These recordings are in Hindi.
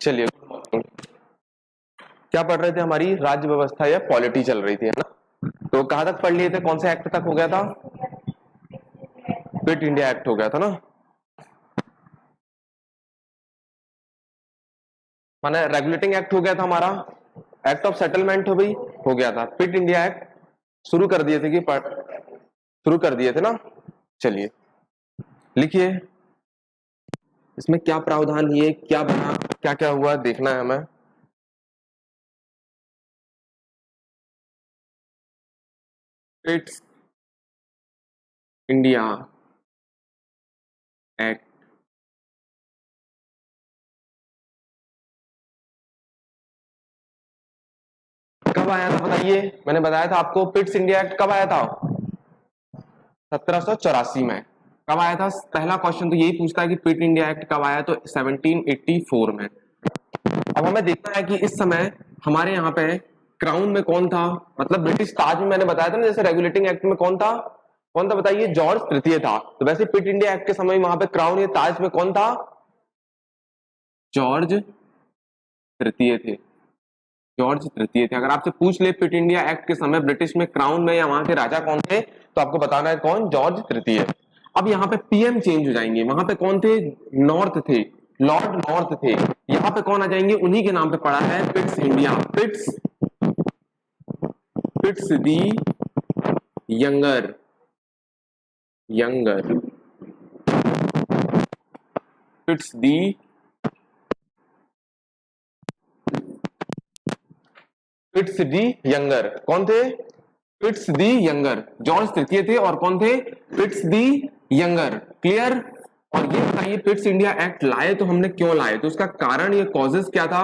चलिए, क्या पढ़ रहे थे? हमारी राज्य व्यवस्था या पॉलिटी चल रही थी, है ना? तो कहां तक पढ़ लिए थे? कौन से एक्ट तक हो गया था? क्विट इंडिया एक्ट हो गया था ना, माने रेगुलेटिंग एक्ट हो गया था हमारा, एक्ट ऑफ सेटलमेंट हो गया था, क्विट इंडिया एक्ट शुरू कर दिए थे कि शुरू कर दिए थे ना। चलिए लिखिए, इसमें क्या प्रावधान ये क्या बना, क्या क्या हुआ देखना है हमें। क्विट इंडिया एक्ट कब आया था बताइए? मैंने बताया था आपको, पिट्स इंडिया एक्ट कब आया था? 1784 में। कब आया था? पहला क्वेश्चन तो यही पूछता है कि पिट इंडिया एक्ट कब आया, तो 1784 में। अब हमें देखना है कि इस समय हमारे यहाँ पे क्राउन में कौन था, मतलब ब्रिटिश ताज में मैंने बताया था ना, जैसे रेगुलेटिंग एक्ट में कौन था? कौन था बताइए? जॉर्ज तृतीय था। तो वैसे पिट इंडिया एक्ट के समय वहां पे क्राउन या ताज में कौन था? जॉर्ज तृतीय थे। जॉर्ज तृतीय थे। अगर आपसे पूछ ले पिट इंडिया एक्ट के समय ब्रिटिश में क्राउन में या वहां के राजा कौन थे, तो आपको बताना है कौन? जॉर्ज तृतीय। अब यहाँ पे पीएम चेंज हो जाएंगे, वहां पे कौन थे? नॉर्थ थे, लॉर्ड नॉर्थ थे। यहाँ पे कौन आ जाएंगे? उन्हीं के नाम पे पड़ा है, पिट्स इंडिया। पिट्स दी यंगर, यंगर, पिट्स दी पिट्स दी यंगर। कौन थे? पिट्स दी यंगर। जॉर्ज तृतीय थे और कौन थे? पिट्स दी यंगर। क्लियर? और ये बताइए, पिट्स इंडिया एक्ट लाए तो हमने क्यों लाए, तो उसका कारण, ये कॉजेस क्या था?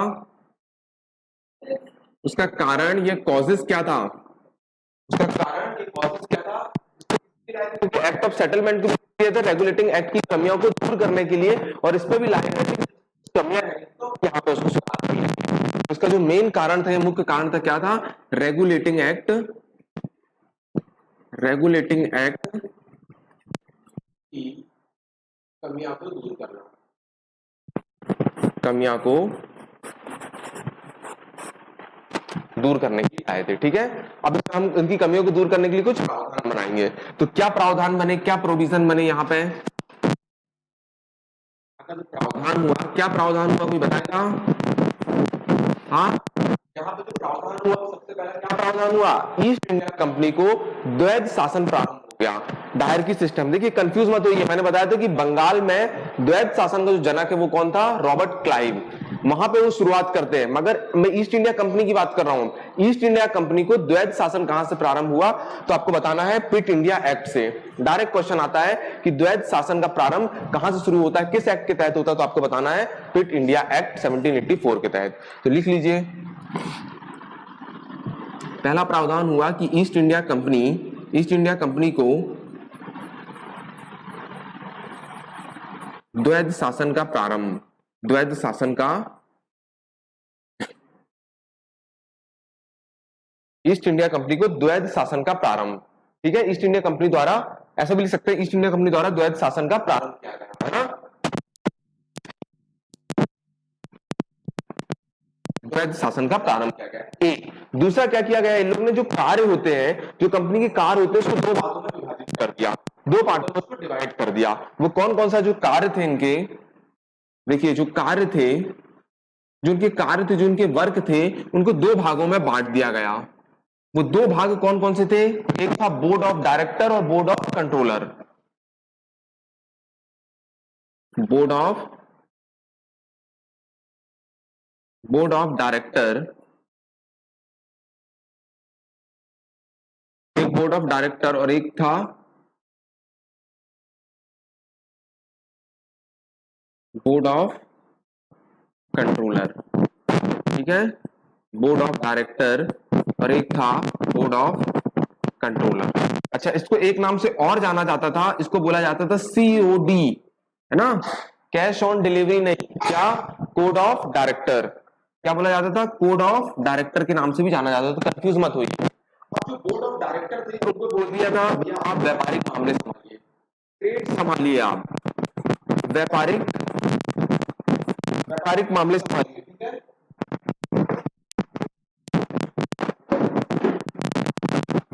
उसका कारण, ये कॉजेस क्या था? उसका कारण, ये कॉजेस क्या था? एक्ट ऑफ सेटलमेंट को दिए थे, रेगुलेटिंग एक्ट की कमियों को दूर करने के लिए, और इस पे भी लाए गए थे कमियां हैं तो यहाँ पे उसको सुधार किया। उसका जो मेन कारण था, मुख्य कारण था, क्या था? रेगुलेटिंग एक्ट, रेगुलेटिंग एक्ट की कमियों को दूर करना, कमियों को दूर करने के लिए आए थे। ठीक है, अब हम इनकी कमियों को दूर करने के लिए कुछ प्रावधान बनाएंगे। तो क्या प्रावधान बने, क्या प्रोविजन बने यहाँ पे? प्रावधान हुआ, क्या प्रावधान हुआ, कोई बताएगा? हाँ, यहाँ पे जो प्रावधान हुआ, सबसे पहले क्या प्रावधान हुआ? ईस्ट इंडिया कंपनी को द्वैध शासन प्रारंभ हो गया। दायर की सिस्टम, देखिए कंफ्यूज मत होइए, मैंने बताया था कि बंगाल में द्वैध शासन का जो जनक है वो कौन था? Robert Clive. वहां पे वो शुरुआत करते हैं, मगर मैं ईस्ट इंडिया कंपनी की बात कर रहा हूं। ईस्ट इंडिया कंपनी को द्वैध शासन कहां से प्रारंभ हुआ, तो आपको बताना है पिट इंडिया एक्ट से। डायरेक्ट क्वेश्चन आता है कि द्वैध शासन का प्रारंभ कहां से शुरू होता है, किस एक्ट के तहत होता है, तो आपको बताना है पिट इंडिया एक्ट 1784 के तहत। तो लिख लीजिए, पहला प्रावधान हुआ कि ईस्ट इंडिया कंपनी को द्वैध शासन का प्रारंभ, द्वैध शासन का, ईस्ट इंडिया कंपनी को द्वैध शासन का प्रारंभ। ठीक है, ईस्ट इंडिया कंपनी द्वारा, ऐसा भी लिख सकते हैं, ईस्ट इंडिया कंपनी द्वारा द्वैध शासन का प्रारंभ किया गया, है ना? द्वैध शासन का प्रारंभ किया गया। एक दूसरा क्या किया गया, इन लोगों ने जो कार्य होते हैं, जो कंपनी के कार्य होते हैं, उसको दो भागों में विभाजित कर दिया, दो पार्टों में उसको डिवाइड कर दिया। वो कौन कौन सा जो कार्य थे इनके, देखिए जो कार्य थे, जो उनके कार्य थे, जो उनके वर्क थे, उनको दो भागों में बांट दिया गया। वो दो भाग कौन कौन से थे? एक था बोर्ड ऑफ डायरेक्टर और board of controller. Board of director, एक बोर्ड ऑफ डायरेक्टर और एक था बोर्ड ऑफ कंट्रोलर। ठीक है, बोर्ड ऑफ डायरेक्टर और एक था बोर्ड ऑफ कंट्रोलर। अच्छा, इसको एक नाम से और जाना जाता था, इसको बोला जाता था सीओडी, है ना? कैश ऑन डिलीवरी नहीं, क्या? Code of director. क्या बोला जाता था? कोड ऑफ डायरेक्टर के नाम से भी जाना जाता था, तो कंफ्यूज मत होइए। अब जो बोर्ड ऑफ डायरेक्टर थे उनको बोल दिया था, भैया आप व्यापारिक मामले संभालिए, ट्रेड संभालिए, आप व्यापारिक मामले संभालिए।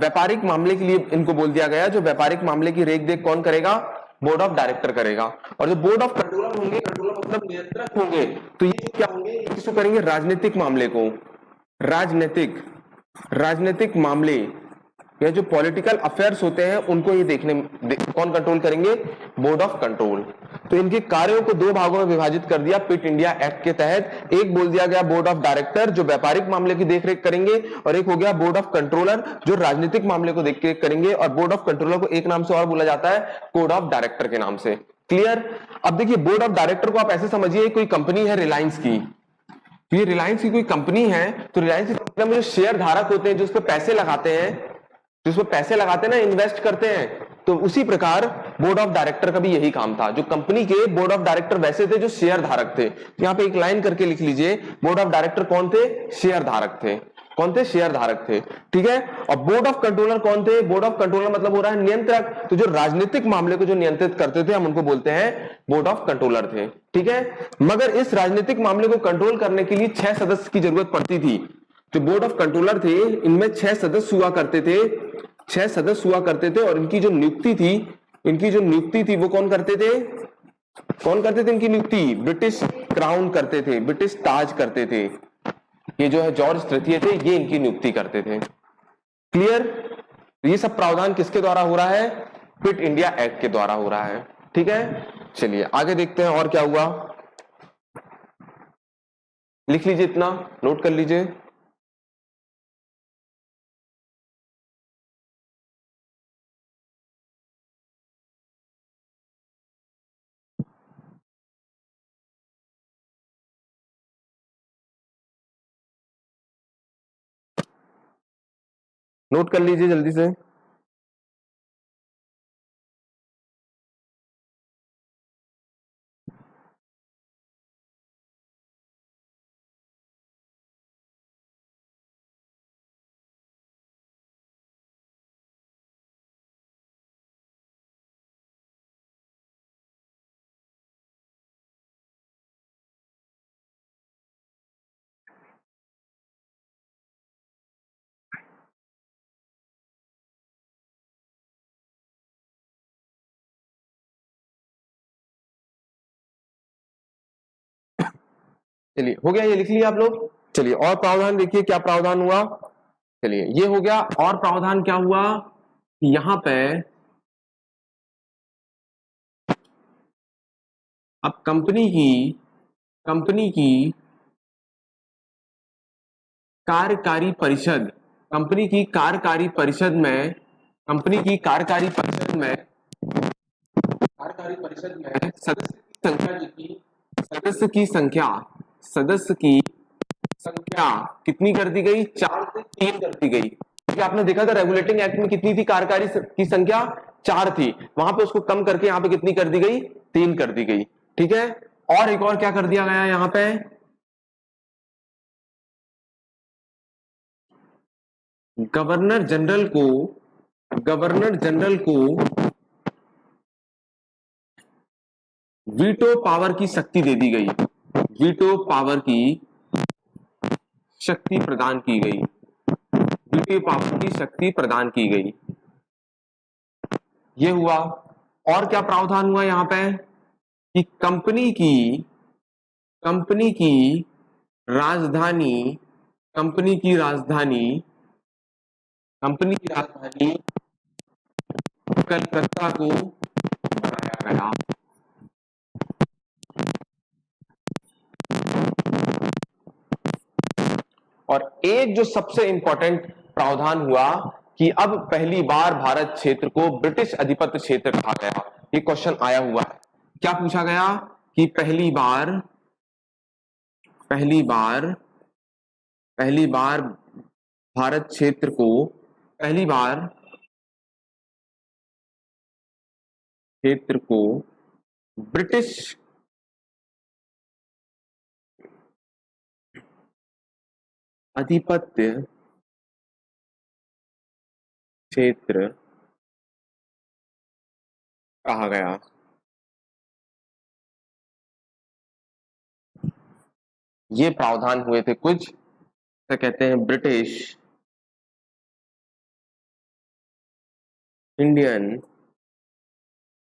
व्यापारिक मामले के लिए इनको बोल दिया गया, जो व्यापारिक मामले की रेख देख कौन करेगा, बोर्ड ऑफ डायरेक्टर करेगा। और जो बोर्ड ऑफ कंट्रोलर होंगे, कंट्रोलर मतलब नियंत्रक होंगे, तो ये क्या होंगे, ये किसको करेंगे, राजनीतिक मामले को, राजनीतिक मामले या जो पॉलिटिकल अफेयर्स होते हैं उनको ये कौन कंट्रोल करेंगे, बोर्ड ऑफ कंट्रोल। तो इनके कार्यों को दो भागों में विभाजित कर दिया पिट इंडिया एक्ट के तहत। एक बोल दिया गया बोर्ड ऑफ डायरेक्टर जो व्यापारिक मामले की देखरेख करेंगे, और एक हो गया बोर्ड ऑफ कंट्रोलर जो राजनीतिक मामले को देखरेख करेंगे। और बोर्ड ऑफ कंट्रोलर को एक नाम से और बोला जाता है, कोड ऑफ डायरेक्टर के नाम से। क्लियर। अब देखिए बोर्ड ऑफ डायरेक्टर को आप ऐसे समझिए, कोई कंपनी है रिलायंस की, ये रिलायंस की कोई कंपनी है, तो रिलायंस की कंपनी में जो शेयर धारक होते हैं, जो उस पर पैसे लगाते हैं, ना, इन्वेस्ट करते हैं, तो उसी प्रकार बोर्ड ऑफ डायरेक्टर का भी यही काम था। जो कंपनी के बोर्ड ऑफ डायरेक्टर वैसे थे जो शेयर धारक थे, तो यहां पे एक लाइन करके लिख लीजिए, बोर्ड ऑफ डायरेक्टर कौन थे, शेयर धारक थे। कौन थे, शेयर धारक थे। ठीक है। और बोर्ड ऑफ कंट्रोलर कौन थे, बोर्ड ऑफ कंट्रोलर मतलब हो रहा है नियंत्रक। तो जो राजनीतिक मामले को जो नियंत्रित करते थे, हम उनको बोलते हैं बोर्ड ऑफ कंट्रोलर थे। ठीक है। मगर इस राजनीतिक मामले को कंट्रोल करने के लिए 6 सदस्य की जरूरत पड़ती थी। जो बोर्ड ऑफ कंट्रोलर थे, इनमें 6 सदस्य हुआ करते थे, 6 सदस्य हुआ करते थे। और इनकी जो नियुक्ति थी वो कौन करते थे, इनकी नियुक्ति ब्रिटिश क्राउन करते थे, ब्रिटिश ताज करते थे। ये जो है जॉर्ज तृतीय थे, ये इनकी नियुक्ति करते थे। क्लियर। ये सब प्रावधान किसके द्वारा हो रहा है, पिट इंडिया एक्ट के द्वारा हो रहा है। ठीक है। चलिए आगे देखते हैं और क्या हुआ, लिख लीजिए, इतना नोट कर लीजिए। नोट कर लीजिए जल्दी से। चलिए हो गया, ये लिख लिया आप लोग। चलिए और प्रावधान देखिए क्या प्रावधान हुआ। चलिए ये हो गया। और प्रावधान क्या हुआ, यहां पे अब कंपनी की कार्यकारी परिषद, कंपनी की कार्यकारी परिषद में सदस्य की संख्या कितनी कर दी गई, 4 से 3 कर दी गई। क्योंकि आपने देखा था रेगुलेटिंग एक्ट में कितनी थी, कार्यकारी की संख्या 4 थी, वहां पे उसको कम करके यहां पे कितनी कर दी गई, 3 कर दी गई। ठीक है। और एक और क्या कर दिया गया यहां पे, गवर्नर जनरल को वीटो पावर की शक्ति दे दी गई, वीटो पावर की शक्ति प्रदान की गई, वीटो पावर की शक्ति प्रदान की गई। ये हुआ। और क्या प्रावधान हुआ यहां पे, कि कंपनी की राजधानी कलकत्ता को बनाया गया। और एक जो सबसे इंपॉर्टेंट प्रावधान हुआ कि अब पहली बार भारत क्षेत्र को ब्रिटिश अधिपत्य क्षेत्र कहा गया। ये क्वेश्चन आया हुआ है, क्या पूछा गया कि पहली बार भारत क्षेत्र को ब्रिटिश अधिपत्य क्षेत्र कहा गया। ये प्रावधान हुए थे कुछ, क्या कहते हैं, ब्रिटिश इंडियन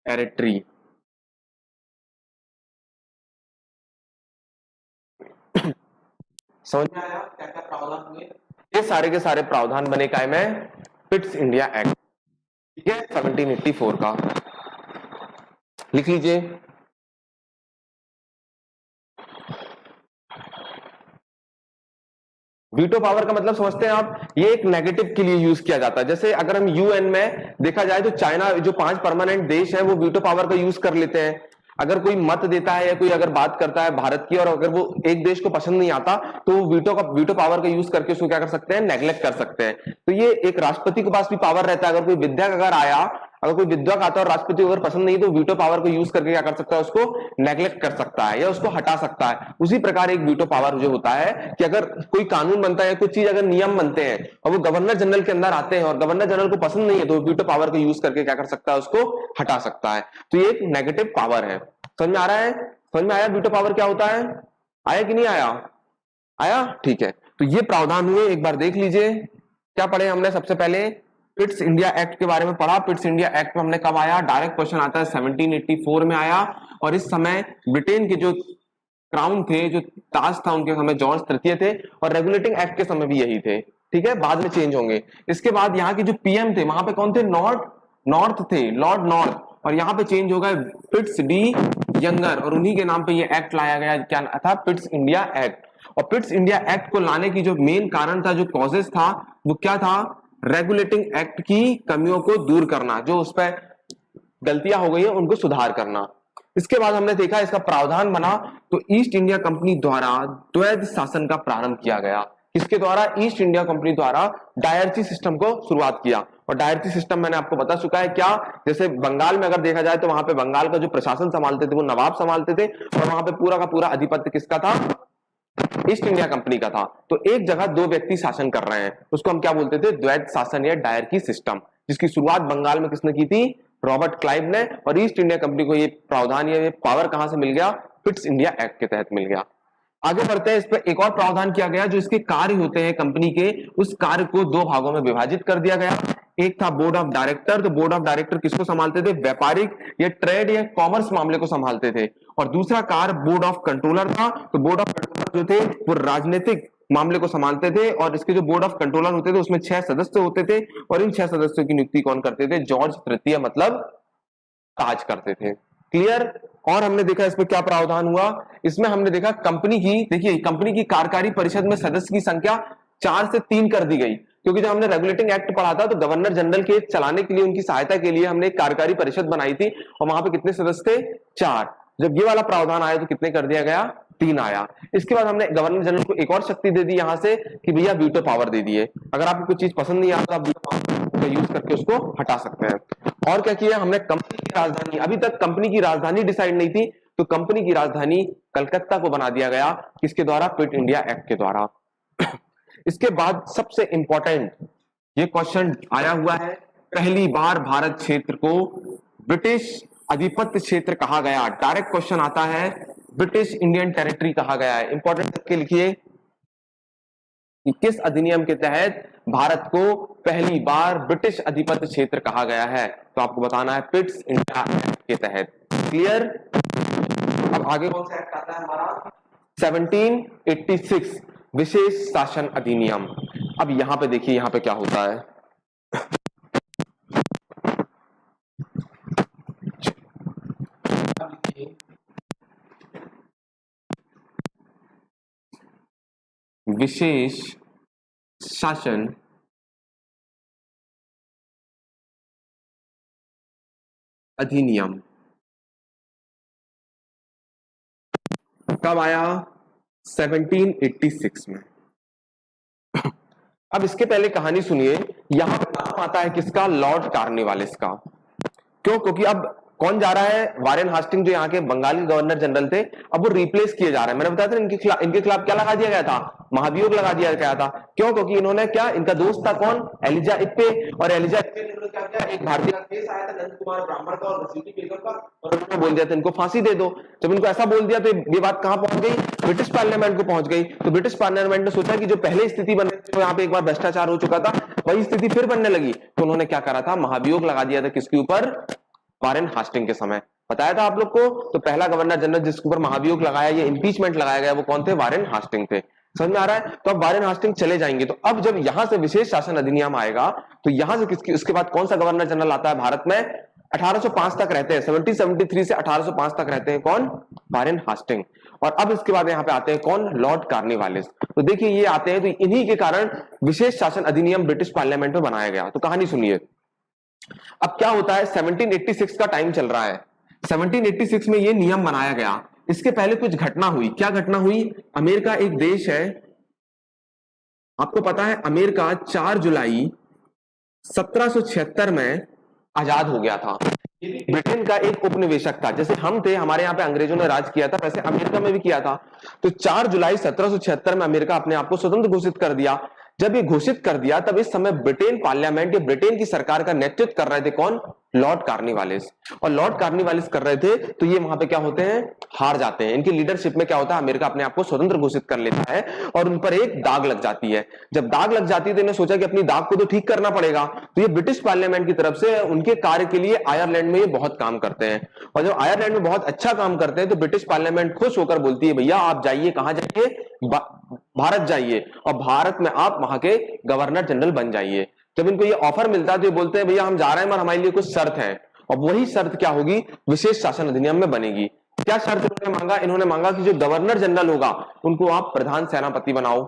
टेरिटरी। समझ में आया क्या क्या प्रावधान हुए? ये सारे के सारे प्रावधान बने काय में पिट्स इंडिया एक्ट, ठीक है, 1784 का। लिख लीजिए। वीटो पावर का मतलब समझते हैं आप, ये एक नेगेटिव के लिए यूज किया जाता है। जैसे अगर हम यूएन में देखा जाए तो चाइना जो 5 परमानेंट देश है वो वीटो पावर का यूज कर लेते हैं। अगर कोई मत देता है या कोई अगर बात करता है भारत की और अगर वो एक देश को पसंद नहीं आता तो वो वीटो पावर का यूज करके उसको क्या कर सकते हैं, नेग्लेक्ट कर सकते हैं। तो ये एक राष्ट्रपति के पास भी पावर रहता है। अगर कोई विधेयक अगर आया, अगर कोई विधेयक आता है और राष्ट्रपति को अगर पसंद नहीं तो वीटो पावर को यूज करके क्या कर सकता है, उसको नेग्लेक्ट कर सकता है या उसको हटा सकता है। उसी प्रकार एक वीटो पावर जो होता है कि अगर कोई कानून बनता है, कुछ चीज अगर नियम बनते हैं और वो गवर्नर जनरल के अंदर आते हैं और गवर्नर जनरल को पसंद नहीं है तो वीटो पावर को यूज करके क्या कर सकता है, उसको हटा सकता है। तो ये एक नेगेटिव पावर है। समझ में आ रहा है? समझ में आया वीटो पावर क्या होता है? आया कि नहीं आया? आया, ठीक है। तो ये प्रावधान हुए, एक बार देख लीजिए। क्या पढ़े हमने? सबसे पहले पिट्स इंडिया एक्ट के बारे में पढ़ा। पिट्स इंडिया एक्ट में हमने कब आया? डायरेक्ट क्वेश्चन आता है 1784 में आया। और इस समय ब्रिटेन के जो क्राउन थे, जो ताज था, उनके समय जॉर्ज तृतीय थे और रेगुलेटिंग एक्ट के समय भी यही थे, ठीक है। बाद में चेंज होंगे। इसके बाद यहाँ के जो पीएम थे वहां पे कौन थे? नॉर्थ थे, लॉर्ड नॉर्थ। और यहाँ पे चेंज हो गए पिट्स डी यंगर और उन्हीं के नाम पे ये एक्ट लाया गया। क्या था? Pitt's India act. और पिट्स इंडिया एक्ट को लाने की जो मेन कारण था, जो कॉजेस था, वो क्या था? रेगुलेटिंग एक्ट की कमियों को दूर करना, जो उस पर गलतियां हो गई है उनको सुधार करना। इसके बाद हमने देखा इसका प्रावधान बना तो ईस्ट इंडिया कंपनी द्वारा द्वैध शासन का प्रारंभ किया गया। किसके द्वारा? ईस्ट इंडिया कंपनी द्वारा डायरची सिस्टम को शुरुआत किया। और डायरची सिस्टम मैंने आपको बता चुका है क्या। जैसे बंगाल में अगर देखा जाए तो वहां पे बंगाल का जो प्रशासन संभालते थे वो नवाब संभालते थे और वहां पे पूरा का पूरा आधिपत्य किसका था? ईस्ट इंडिया कंपनी का था। तो एक जगह दो व्यक्ति शासन कर रहे हैं, उसको हम क्या बोलते थे? द्वैध शासन या डायरकी सिस्टम, जिसकी शुरुआत बंगाल में किसने की थी? रॉबर्ट क्लाइव ने। और ईस्ट इंडिया कंपनी को ये प्रावधान, ये पावर कहां से मिल गया? पिट्स इंडिया एक्ट के तहत मिल गया। आगे बढ़ते हैं। इस पर एक और प्रावधान किया गया, जो इसके कार्य होते हैं कंपनी के, उस कार्य को दो भागों में विभाजित कर दिया गया। एक था बोर्ड ऑफ डायरेक्टर। तो बोर्ड ऑफ डायरेक्टर किसको संभालते थे? व्यापारिक या ट्रेड या कॉमर्स मामले को संभालते थे। और दूसरा कार्य बोर्ड ऑफ कंट्रोलर था। तो बोर्ड ऑफ कंट्रोलर जो थे वो राजनीतिक मामले को संभालते थे। और इसके जो बोर्ड ऑफ कंट्रोलर होते थे उसमें 6 सदस्य होते थे और इन 6 सदस्यों की नियुक्ति कौन करते थे? जॉर्ज तृतीय, मतलब ताज करते थे। क्लियर? और हमने देखा इसमें क्या प्रावधान हुआ। इसमें हमने देखा कंपनी की, देखिए कंपनी की कार्यकारी परिषद में सदस्य की संख्या 4 से 3 कर दी गई। क्योंकि जब हमने रेगुलेटिंग एक्ट पढ़ा था तो गवर्नर जनरल के चलाने के लिए, उनकी सहायता के लिए हमने एक कार्यकारी परिषद बनाई थी और वहां पे कितने सदस्य थे? 4। जब ये वाला प्रावधान आया तो कितने कर दिया गया? 3 आया। इसके बाद हमने गवर्नर जनरल को एक और शक्ति दे दी यहां से कि भैया वीटो पावर दे दिए। अगर आपको कोई चीज पसंद नहीं आता तो आप वीटो पावर का यूज करके उसको हटा सकते हैं। और क्या किया हमने? कंपनी की राजधानी, अभी तक कंपनी की राजधानी डिसाइड नहीं थी तो कंपनी की राजधानी कलकत्ता को बना दिया गया। किसके द्वारा? पिट इंडिया एक्ट के द्वारा। इसके बाद सबसे इंपॉर्टेंट ये क्वेश्चन आया हुआ है, पहली बार भारत क्षेत्र को ब्रिटिश आधिपत्य क्षेत्र कहा गया। डायरेक्ट क्वेश्चन आता है, ब्रिटिश इंडियन टेरिटरी कहा गया है। इंपॉर्टेंट करके लिखिए कि किस अधिनियम के तहत भारत को पहली बार ब्रिटिश आधिपत्य क्षेत्र कहा गया है। तो आपको बताना है पिट्स इंडिया एक्ट के तहत। क्लियर? अब आगे कौन सा एक्ट आता है हमारा? 1786 विशेष शासन अधिनियम। अब यहां पे देखिए यहां पे क्या होता है। विशेष शासन अधिनियम कब आया? 1786 में। अब इसके पहले कहानी सुनिए। यहां पर नाम आता है किसका? लॉर्ड कार्नवालिस का। क्यों? क्योंकि अब कौन जा रहा है? वारेन हास्टिंग, जो यहाँ के बंगाल के गवर्नर जनरल थे, अब वो रिप्लेस किए जा रहे हैं। मैंने बताया था इनके खिलाफ क्या लगा दिया गया था? महाभियोग लगा दिया गया था। क्यों? क्योंकि इन्होंने क्या, इनका दोस्त था कौन? एलिजा इप्पे, और एलिजा इप्पे ने क्या किया, एक भारतीय का केस आया था नंद कुमार ब्राह्मण का और सिटी पेपर का, और उन्होंने बोल दिया था इनको फांसी दे दो। जब इनको ऐसा बोल दिया तो ये बात कहां पहुंच गई? ब्रिटिश पार्लियामेंट को पहुंच गई। तो ब्रिटिश पार्लियामेंट ने सोचा कि जो पहले स्थिति बन रही थी, यहाँ पे एक बार भ्रष्टाचार हो चुका था, वही स्थिति फिर बनने लगी। तो उन्होंने क्या करा था? महाभियोग लगा दिया था। किसके ऊपर? वारेन हास्टिंग के समय बताया था आप लोग को। तो पहला गवर्नर जनरल जिसके ऊपर महाभियोग लगाया, ये इंपीचमेंट लगाया गया, वो कौन थे? वारेन हास्टिंग थे। समझ में आ रहा है? तो अब वारेन हास्टिंग चले जाएंगे, तो अब जब यहां से विशेष शासन अधिनियम आएगा, तो यहां से किसकी, उसके बाद कौन सा गवर्नर जनरल आता है भारत में? 1805 तक रहते हैं, 1773 से 1805 तक रहते हैं कौन? Warren Hastings. और अब इसके बाद यहाँ पे आते हैं कौन? लॉर्ड कार्निवालिस। तो देखिए ये आते हैं, तो इन्हीं के कारण विशेष शासन अधिनियम ब्रिटिश पार्लियामेंट में बनाया गया। तो कहानी सुनिए। अब क्या होता है, 1786 का टाइम चल रहा है। 1786 में ये नियम बनाया गया। इसके पहले कुछ घटना हुई। क्या घटना हुई? अमेरिका एक देश है, आपको पता है, अमेरिका 4 जुलाई 1776 में आजाद हो गया था। ब्रिटेन का एक उपनिवेशक था। जैसे हम थे, हमारे यहाँ पे अंग्रेजों ने राज किया था, वैसे अमेरिका में भी किया था। तो 4 जुलाई 1776 में अमेरिका अपने आप को स्वतंत्र घोषित कर दिया। जब ये घोषित कर दिया, तब इस समय ब्रिटेन पार्लियामेंट या ब्रिटेन की सरकार का नेतृत्व कर रहे थे कौन? लॉर्ड कार्निवालिस। और लॉर्ड कार्निवालिस कर रहे थे, तो ये वहां पे क्या होते हैं? हार जाते हैं। इनकी लीडरशिप में क्या होता है? अमेरिका अपने आप को स्वतंत्र घोषित कर लेता है और उन पर एक दाग लग जाती है। जब दाग लग जाती है, तो इन्हें सोचा कि अपनी दाग को तो ठीक करना पड़ेगा। तो ये ब्रिटिश पार्लियामेंट की तरफ से उनके कार्य के लिए आयरलैंड में ये बहुत काम करते हैं। और जब आयरलैंड में बहुत अच्छा काम करते हैं, तो ब्रिटिश पार्लियामेंट खुश होकर बोलती है, भैया आप जाइए, कहां जाइए? भारत जाइए, और भारत में आप वहां के गवर्नर जनरल बन जाइए। जब इनको ये ऑफर मिलता है, तो ये बोलते हैं, भैया हम जा रहे हैं, मगर हमारे लिए कुछ शर्त है। और वही शर्त क्या होगी? विशेष शासन अधिनियम में बनेगी। क्या शर्त इन्होंने मांगा? इन्होंने मांगा कि जो गवर्नर जनरल होगा, उनको आप प्रधान सेनापति बनाओ।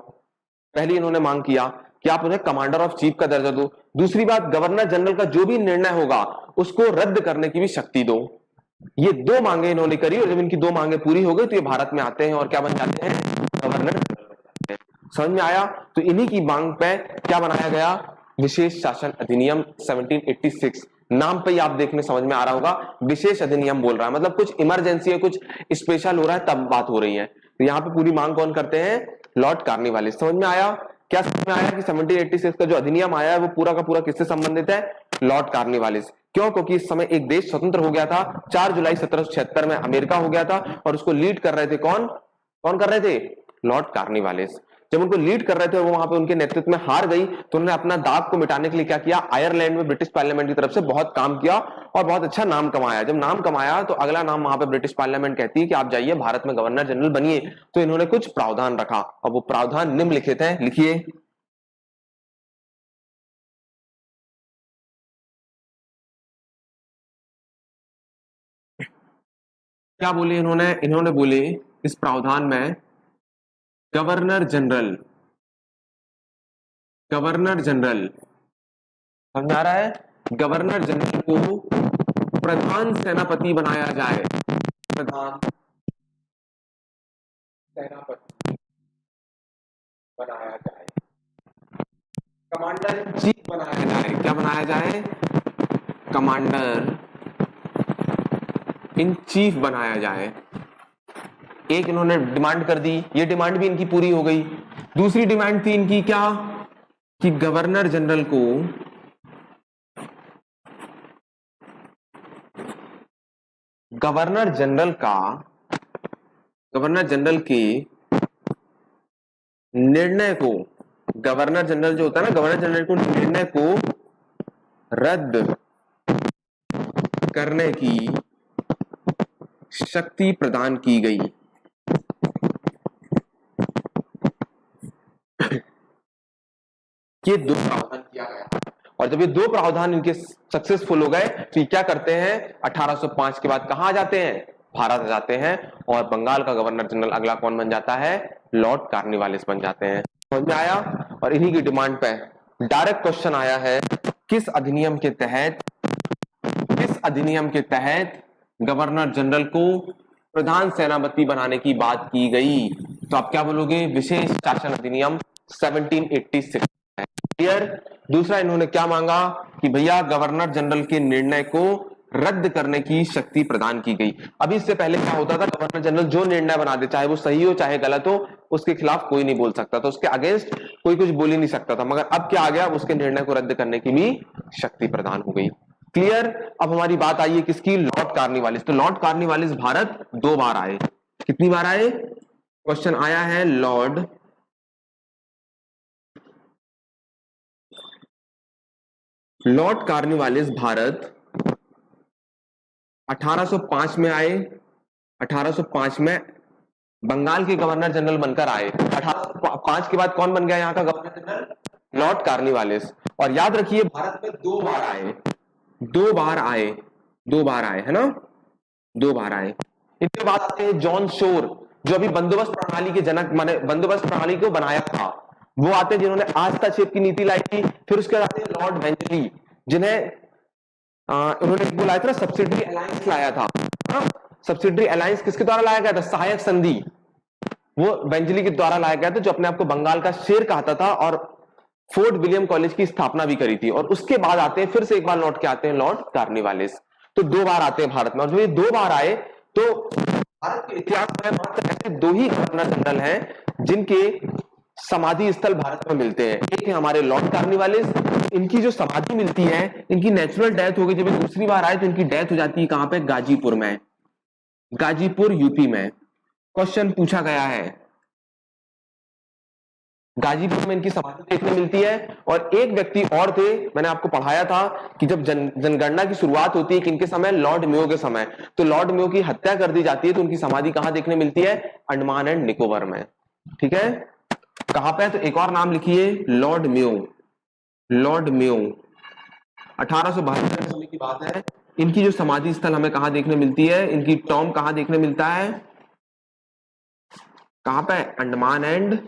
पहली इन्होंने मांग किया कि आप उन्हें कमांडर ऑफ चीफ का दर्जा दो। दूसरी बात, गवर्नर जनरल का जो भी निर्णय होगा, उसको रद्द करने की भी शक्ति दो। ये 2 मांगे इन्होंने करी, और जब इनकी 2 मांगे पूरी हो गई, तो ये भारत में आते हैं और क्या बन जाते हैं? गवर्नर जनरल बन जाते हैं। समझ में आया? तो इन्हीं की मांग पे क्या बनाया गया? विशेष शासन अधिनियम 1786। नाम पे ही आप देखने समझ में आ रहा होगा, विशेष अधिनियम बोल रहा है, मतलब कुछ इमरजेंसी है, कुछ स्पेशल हो रहा है, तब बात हो रही है। तो यहाँ पे पूरी मांग कौन करते हैं? लॉर्ड कार्निवालिस। समझ में आया? क्या समझ में आया कि 1786 का जो अधिनियम आया है, वो पूरा का पूरा किससे संबंधित है? लॉर्ड कार्निवालिस। क्यों? क्योंकि इस समय एक देश स्वतंत्र हो गया था। 4 जुलाई 1776 में अमेरिका हो गया था, और उसको लीड कर रहे थे कौन? कौन कर रहे थे? लॉर्ड कार्निवालिस। जब उनको लीड कर रहे थे, वो वहां पे उनके नेतृत्व में हार गई, तो उन्होंने अपना दाग को मिटाने के लिए क्या किया? आयरलैंड में ब्रिटिश पार्लियामेंट की तरफ से बहुत काम किया और बहुत अच्छा नाम कमाया। जब नाम कमाया, तो अगला नाम वहां पे ब्रिटिश पार्लियामेंट कहती है कि आप जाइए, भारत में गवर्नर जनरल बनिए। तो इन्होंने कुछ प्रावधान रखा, और वो प्रावधान निम्नलिखित है, लिखिए। क्या बोले इन्होंने? इन्होंने बोले इस प्रावधान में गवर्नर जनरल, गवर्नर जनरल, समझ आ रहा है? गवर्नर जनरल को प्रधान सेनापति बनाया जाए। प्रधान सेनापति बनाया जाए, कमांडर इन चीफ बनाया जाए। क्या बनाया जाए? कमांडर इन चीफ बनाया जाए। एक इन्होंने डिमांड कर दी, ये डिमांड भी इनकी पूरी हो गई। दूसरी डिमांड थी इनकी क्या? कि गवर्नर जनरल को गवर्नर जनरल के निर्णय को, गवर्नर जनरल जो होता है ना, गवर्नर जनरल को निर्णय को रद्द करने की शक्ति प्रदान की गई। ये 2 प्रावधान किया गया, और जब ये 2 प्रावधान इनके सक्सेसफुल हो गए, तो ये क्या करते हैं? 1805 के बाद कहां आ जाते हैं? भारत आ जाते हैं, और बंगाल का गवर्नर जनरल अगला कौन बन जाता है? लॉर्ड कार्निवालिस बन जाते हैं। समझ में आया? और इन्हीं की डिमांड पे डायरेक्ट क्वेश्चन आया है, किस अधिनियम के तहत गवर्नर जनरल को प्रधान सेनापति बनाने की बात की गई? तो आप क्या बोलोगे? विशेष शासन अधिनियम 1786। क्लियर? दूसरा इन्होंने क्या मांगा? कि भैया गवर्नर जनरल के निर्णय को रद्द करने की शक्ति प्रदान की गई। अभी इससे पहले क्या होता था, गवर्नर जनरल जो निर्णय बना दे, चाहे वो सही हो चाहे गलत हो, उसके खिलाफ कोई नहीं बोल सकता था, उसके अगेंस्ट कोई कुछ बोल ही नहीं सकता था। मगर अब क्या आ गया, उसके निर्णय को रद्द करने की भी शक्ति प्रदान हो गई। क्लियर। अब हमारी बात आई है किसकी, लॉर्ड कार्निवालिस। तो लॉर्ड कार्निवालिस भारत 2 बार आए। कितनी बार आए, क्वेश्चन आया है, लॉर्ड कार्निवालिस भारत 1805 में आए। 1805 में बंगाल के गवर्नर जनरल बनकर आए। 1805 के बाद कौन बन गया यहाँ का गवर्नर जनरल, लॉर्ड कार्निवालिस। और याद रखिए भारत में 2 बार आए, 2 बार आए, 2 बार आए, है ना, 2 बार आए। इनके बाद आते हैं जॉन शोर, जो अभी बंदोबस्त प्रणाली के जनक माने, बंदोबस्त प्रणाली को बनाया था, वो आते हैं जिन्होंने आस्थाक्षेप की नीति लाई थी। फिर उसके बाद आते हैं लॉर्ड वेंचली, जिन्हें उन्होंने बुलाया था, सब्सिडरी अलायंस लाया था। सब्सिडरी अलायंस किसके द्वारा लाया गया था, सहायक संधि, वो वेंचली के द्वारा लाया गया था, जो अपने आप को बंगाल का शेर कहता था और फोर्ट विलियम कॉलेज की स्थापना भी करी थी। और उसके बाद आते हैं, फिर से एक बार लौट के आते हैं लॉर्ड कार्निवालिस। तो 2 बार आते हैं भारत में। और जब ये 2 बार आए तो भारत के इतिहास में मात्र ऐसे 2 ही गवर्नर जनरल हैं जिनके समाधि स्थल भारत में मिलते हैं। एक है हमारे लॉर्ड कार्निवालिस, इनकी जो समाधि मिलती है, इनकी नेचुरल डेथ हो गई। जब ये दूसरी बार आए तो इनकी डेथ हो जाती है कहां पे, गाजीपुर में, गाजीपुर यूपी में। क्वेश्चन पूछा गया है, गाजीपुर में इनकी समाधि देखने मिलती है। और एक व्यक्ति और थे, मैंने आपको पढ़ाया था कि जब जनगणना की शुरुआत होती है किनके समय, लॉर्ड मेयो के समय, तो लॉर्ड मेयो की हत्या कर दी जाती है, तो उनकी समाधि कहां देखने मिलती है, अंडमान एंड निकोबार में। ठीक है, कहां पे, तो एक और नाम लिखिए, लॉर्ड मेयो, लॉर्ड मेयो। 1872 समय की बात है। इनकी जो समाधि स्थल हमें कहां देखने मिलती है, इनकी टॉम कहां देखने मिलता है, कहां पे, अंडमान एंड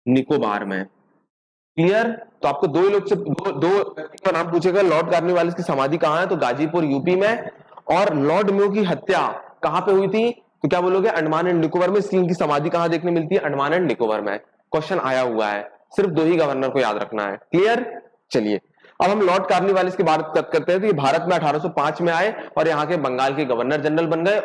निकोबार में। क्लियर। तो आपको 2 लोग से दो व्यक्ति का नाम पूछेगा, लॉर्ड कार्निवालिस की समाधि कहां है, तो गाजीपुर यूपी में। और लॉर्ड मेयो की हत्या कहां पे हुई थी, तो क्या बोलोगे, अंडमान एंड निकोबार में। इसकी इनकी समाधि कहां देखने मिलती है, अंडमान एंड निकोबार में। क्वेश्चन आया हुआ है, सिर्फ 2 ही गवर्नर को याद रखना है। क्लियर। चलिए अब हम लॉर्ड कार्निवालिस की बात करते हैं। तो ये भारत में 1805 में आए और यहाँ के बंगाल के गवर्नर जनरल बन गए।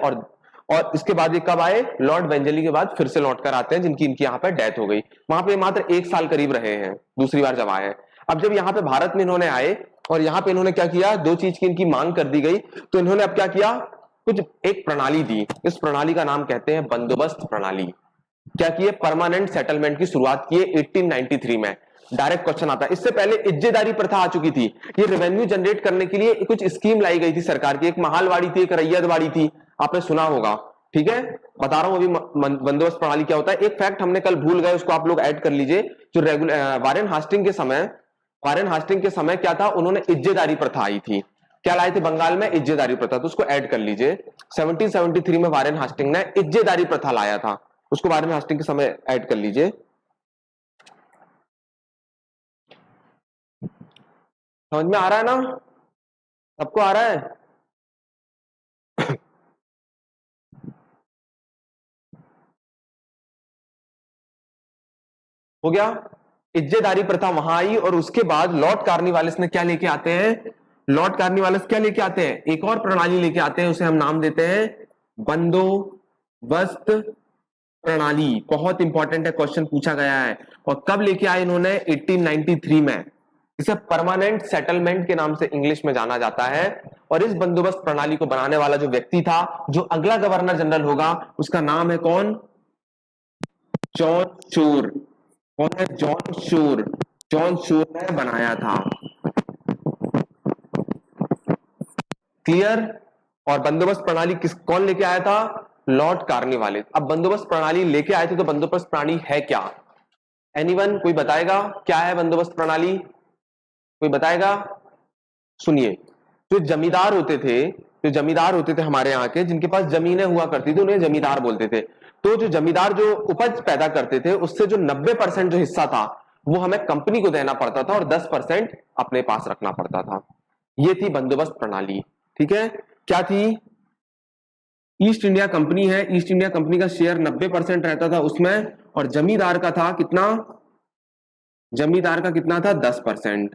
और इसके बाद ये कब आए, लॉर्ड वेंजली के बाद फिर से लौट कर आते हैं, जिनकी इनकी यहाँ पे डेथ हो गई। वहां पे मात्र 1 साल करीब रहे हैं, दूसरी बार जब आए हैं। अब जब यहाँ पे भारत में इन्होंने आए और यहाँ पे इन्होंने क्या किया, 2 चीज की इनकी मांग कर दी गई। तो इन्होंने अब क्या किया, कुछ एक प्रणाली दी। इस प्रणाली का नाम कहते हैं बंदोबस्त प्रणाली। क्या किए, परमानेंट सेटलमेंट की शुरुआत की 1893 में। डायरेक्ट क्वेश्चन आता है, इससे पहले इज्जेदारी प्रथा आ चुकी थी। ये रेवेन्यू जनरेट करने के लिए कुछ स्कीम लाई गई थी सरकार की। एक महालवाड़ी थी, एक रैयतवाड़ी थी, आपने सुना होगा। ठीक है, बता रहा हूं अभी बंदोबस्त प्रणाली क्या होता है। एक फैक्ट हमने कल भूल गए, उसको आप लोग ऐड कर लीजिए। जो वारेन हास्टिंग के समय क्या था, उन्होंने इज्जेदारी प्रथा आई थी। क्या लाए थे बंगाल में, इज्जेदारी प्रथा, तो उसको ऐड कर लीजिए। 1773 में वारेन हास्टिंग ने इज्जेदारी प्रथा लाया था, उसको वारेन हास्टिंग के समय ऐड कर लीजिए। समझ में आ रहा है ना, सबको आ रहा है। हो गया, इज्जेदारी प्रथा वहां आई। और उसके बाद लॉर्ड कार्निवालिस ने क्या लेके आते हैं, लॉर्ड कार्निवालिस क्या लेके आते हैं, एक और प्रणाली लेके आते हैं, उसे हम नाम देते हैं बंदोबस्त प्रणाली। बहुत इंपॉर्टेंट है, क्वेश्चन पूछा गया है। और कब लेके आए इन्होंने, 1893 में। इसे परमानेंट सेटलमेंट के नाम से इंग्लिश में जाना जाता है। और इस बंदोबस्त प्रणाली को बनाने वाला जो व्यक्ति था, जो अगला गवर्नर जनरल होगा, उसका नाम है कौन, जॉन शोर। कौन है, जॉन शोर। जॉन शोर ने बनाया था। क्लियर। और बंदोबस्त प्रणाली कौन लेके आया था, लॉर्ड कार्निवालिस। अब बंदोबस्त प्रणाली लेके आए थे, तो बंदोबस्त प्रणाली है क्या, एनीवन, कोई बताएगा क्या है बंदोबस्त प्रणाली, कोई बताएगा। सुनिए, जो जमींदार होते थे हमारे यहाँ के, जिनके पास जमीनें हुआ करती थी, उन्हें जमींदार बोलते थे। तो जो जमींदार जो उपज पैदा करते थे, उससे जो 90% जो हिस्सा था, वो हमें कंपनी को देना पड़ता था और 10% अपने पास रखना पड़ता था। ये थी बंदोबस्त प्रणाली। ठीक है, क्या थी, ईस्ट इंडिया कंपनी है, ईस्ट इंडिया कंपनी का शेयर 90% रहता था उसमें, और जमींदार का था कितना, जमींदार का कितना था 10%।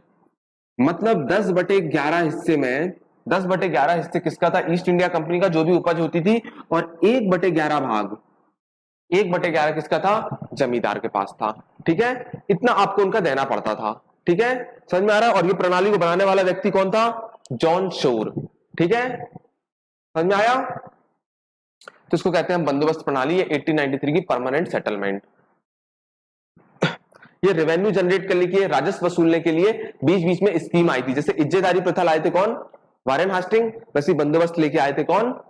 मतलब 10/11 हिस्से में 10/11 हिस्से किसका था? ईस्ट इंडिया कंपनी का, जो भी उपज होती थी, और 1/11 भाग 1/11 किसका था? जमींदार के पास था। ठीक है, इतना आपको उनका देना पड़ता था। ठीक है, समझ में आ रहा है? और ये प्रणाली को बनाने वाला व्यक्ति कौन था? John Shore. ठीक है, समझ में आया? तो इसको कहते हैं बंदोबस्त प्रणाली। ये 1893 की परमानेंट सेटलमेंट। ये रेवेन्यू जनरेट करने के लिए, राजस्व वसूलने के लिए बीच बीच में स्कीम आई थी। जैसे इज्जतदारी प्रथा लाए थे कौन? Warren Hastings. वैसे बंदोबस्त लेके आए थे कौन?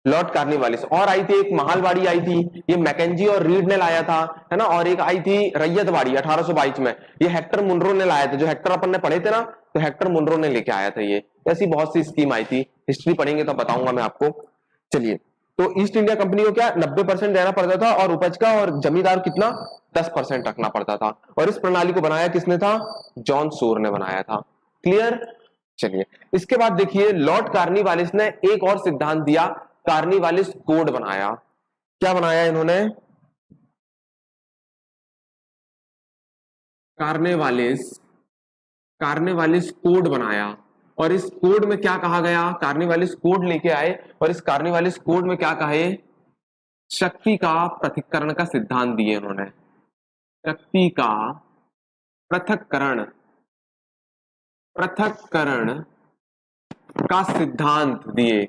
लॉर्ड कार्निवालिस। और आई थी एक महालवाड़ी आई थी, ये मैकेंजी और रीड ने लाया था, है ना। और एक आई थी रैयतवाड़ी 1822 में, ये हेक्टर मुनरो ने लाया था। जो हेक्टर अपन ने पढ़े थे ना, तो हेक्टर मुनरो ने लेके आया था ये। ऐसी बहुत सी स्कीम आई थी, हिस्ट्री पढ़ेंगे तो बताऊंगा मैं आपको। चलिए, तो ईस्ट इंडिया कंपनी को क्या 90% देना पड़ता था और उपज का, और जमींदार कितना 10% रखना पड़ता था। और इस प्रणाली को बनाया किसने था? जॉन शोर ने बनाया था। क्लियर? चलिए, इसके बाद देखिए लॉर्ड कार्निवालिस ने एक और सिद्धांत दिया, कार्निवालिस कोड बनाया। क्या बनाया इन्होंने? कार्निवालिस कोड बनाया। और इस कोड में क्या कहा गया? कार्निवालिस कोड लेके आए, और इस कार्निवालिस कोड में क्या कहे? शक्ति का पृथक्करण का सिद्धांत दिए उन्होंने। शक्ति का पृथक्करण का सिद्धांत दिए।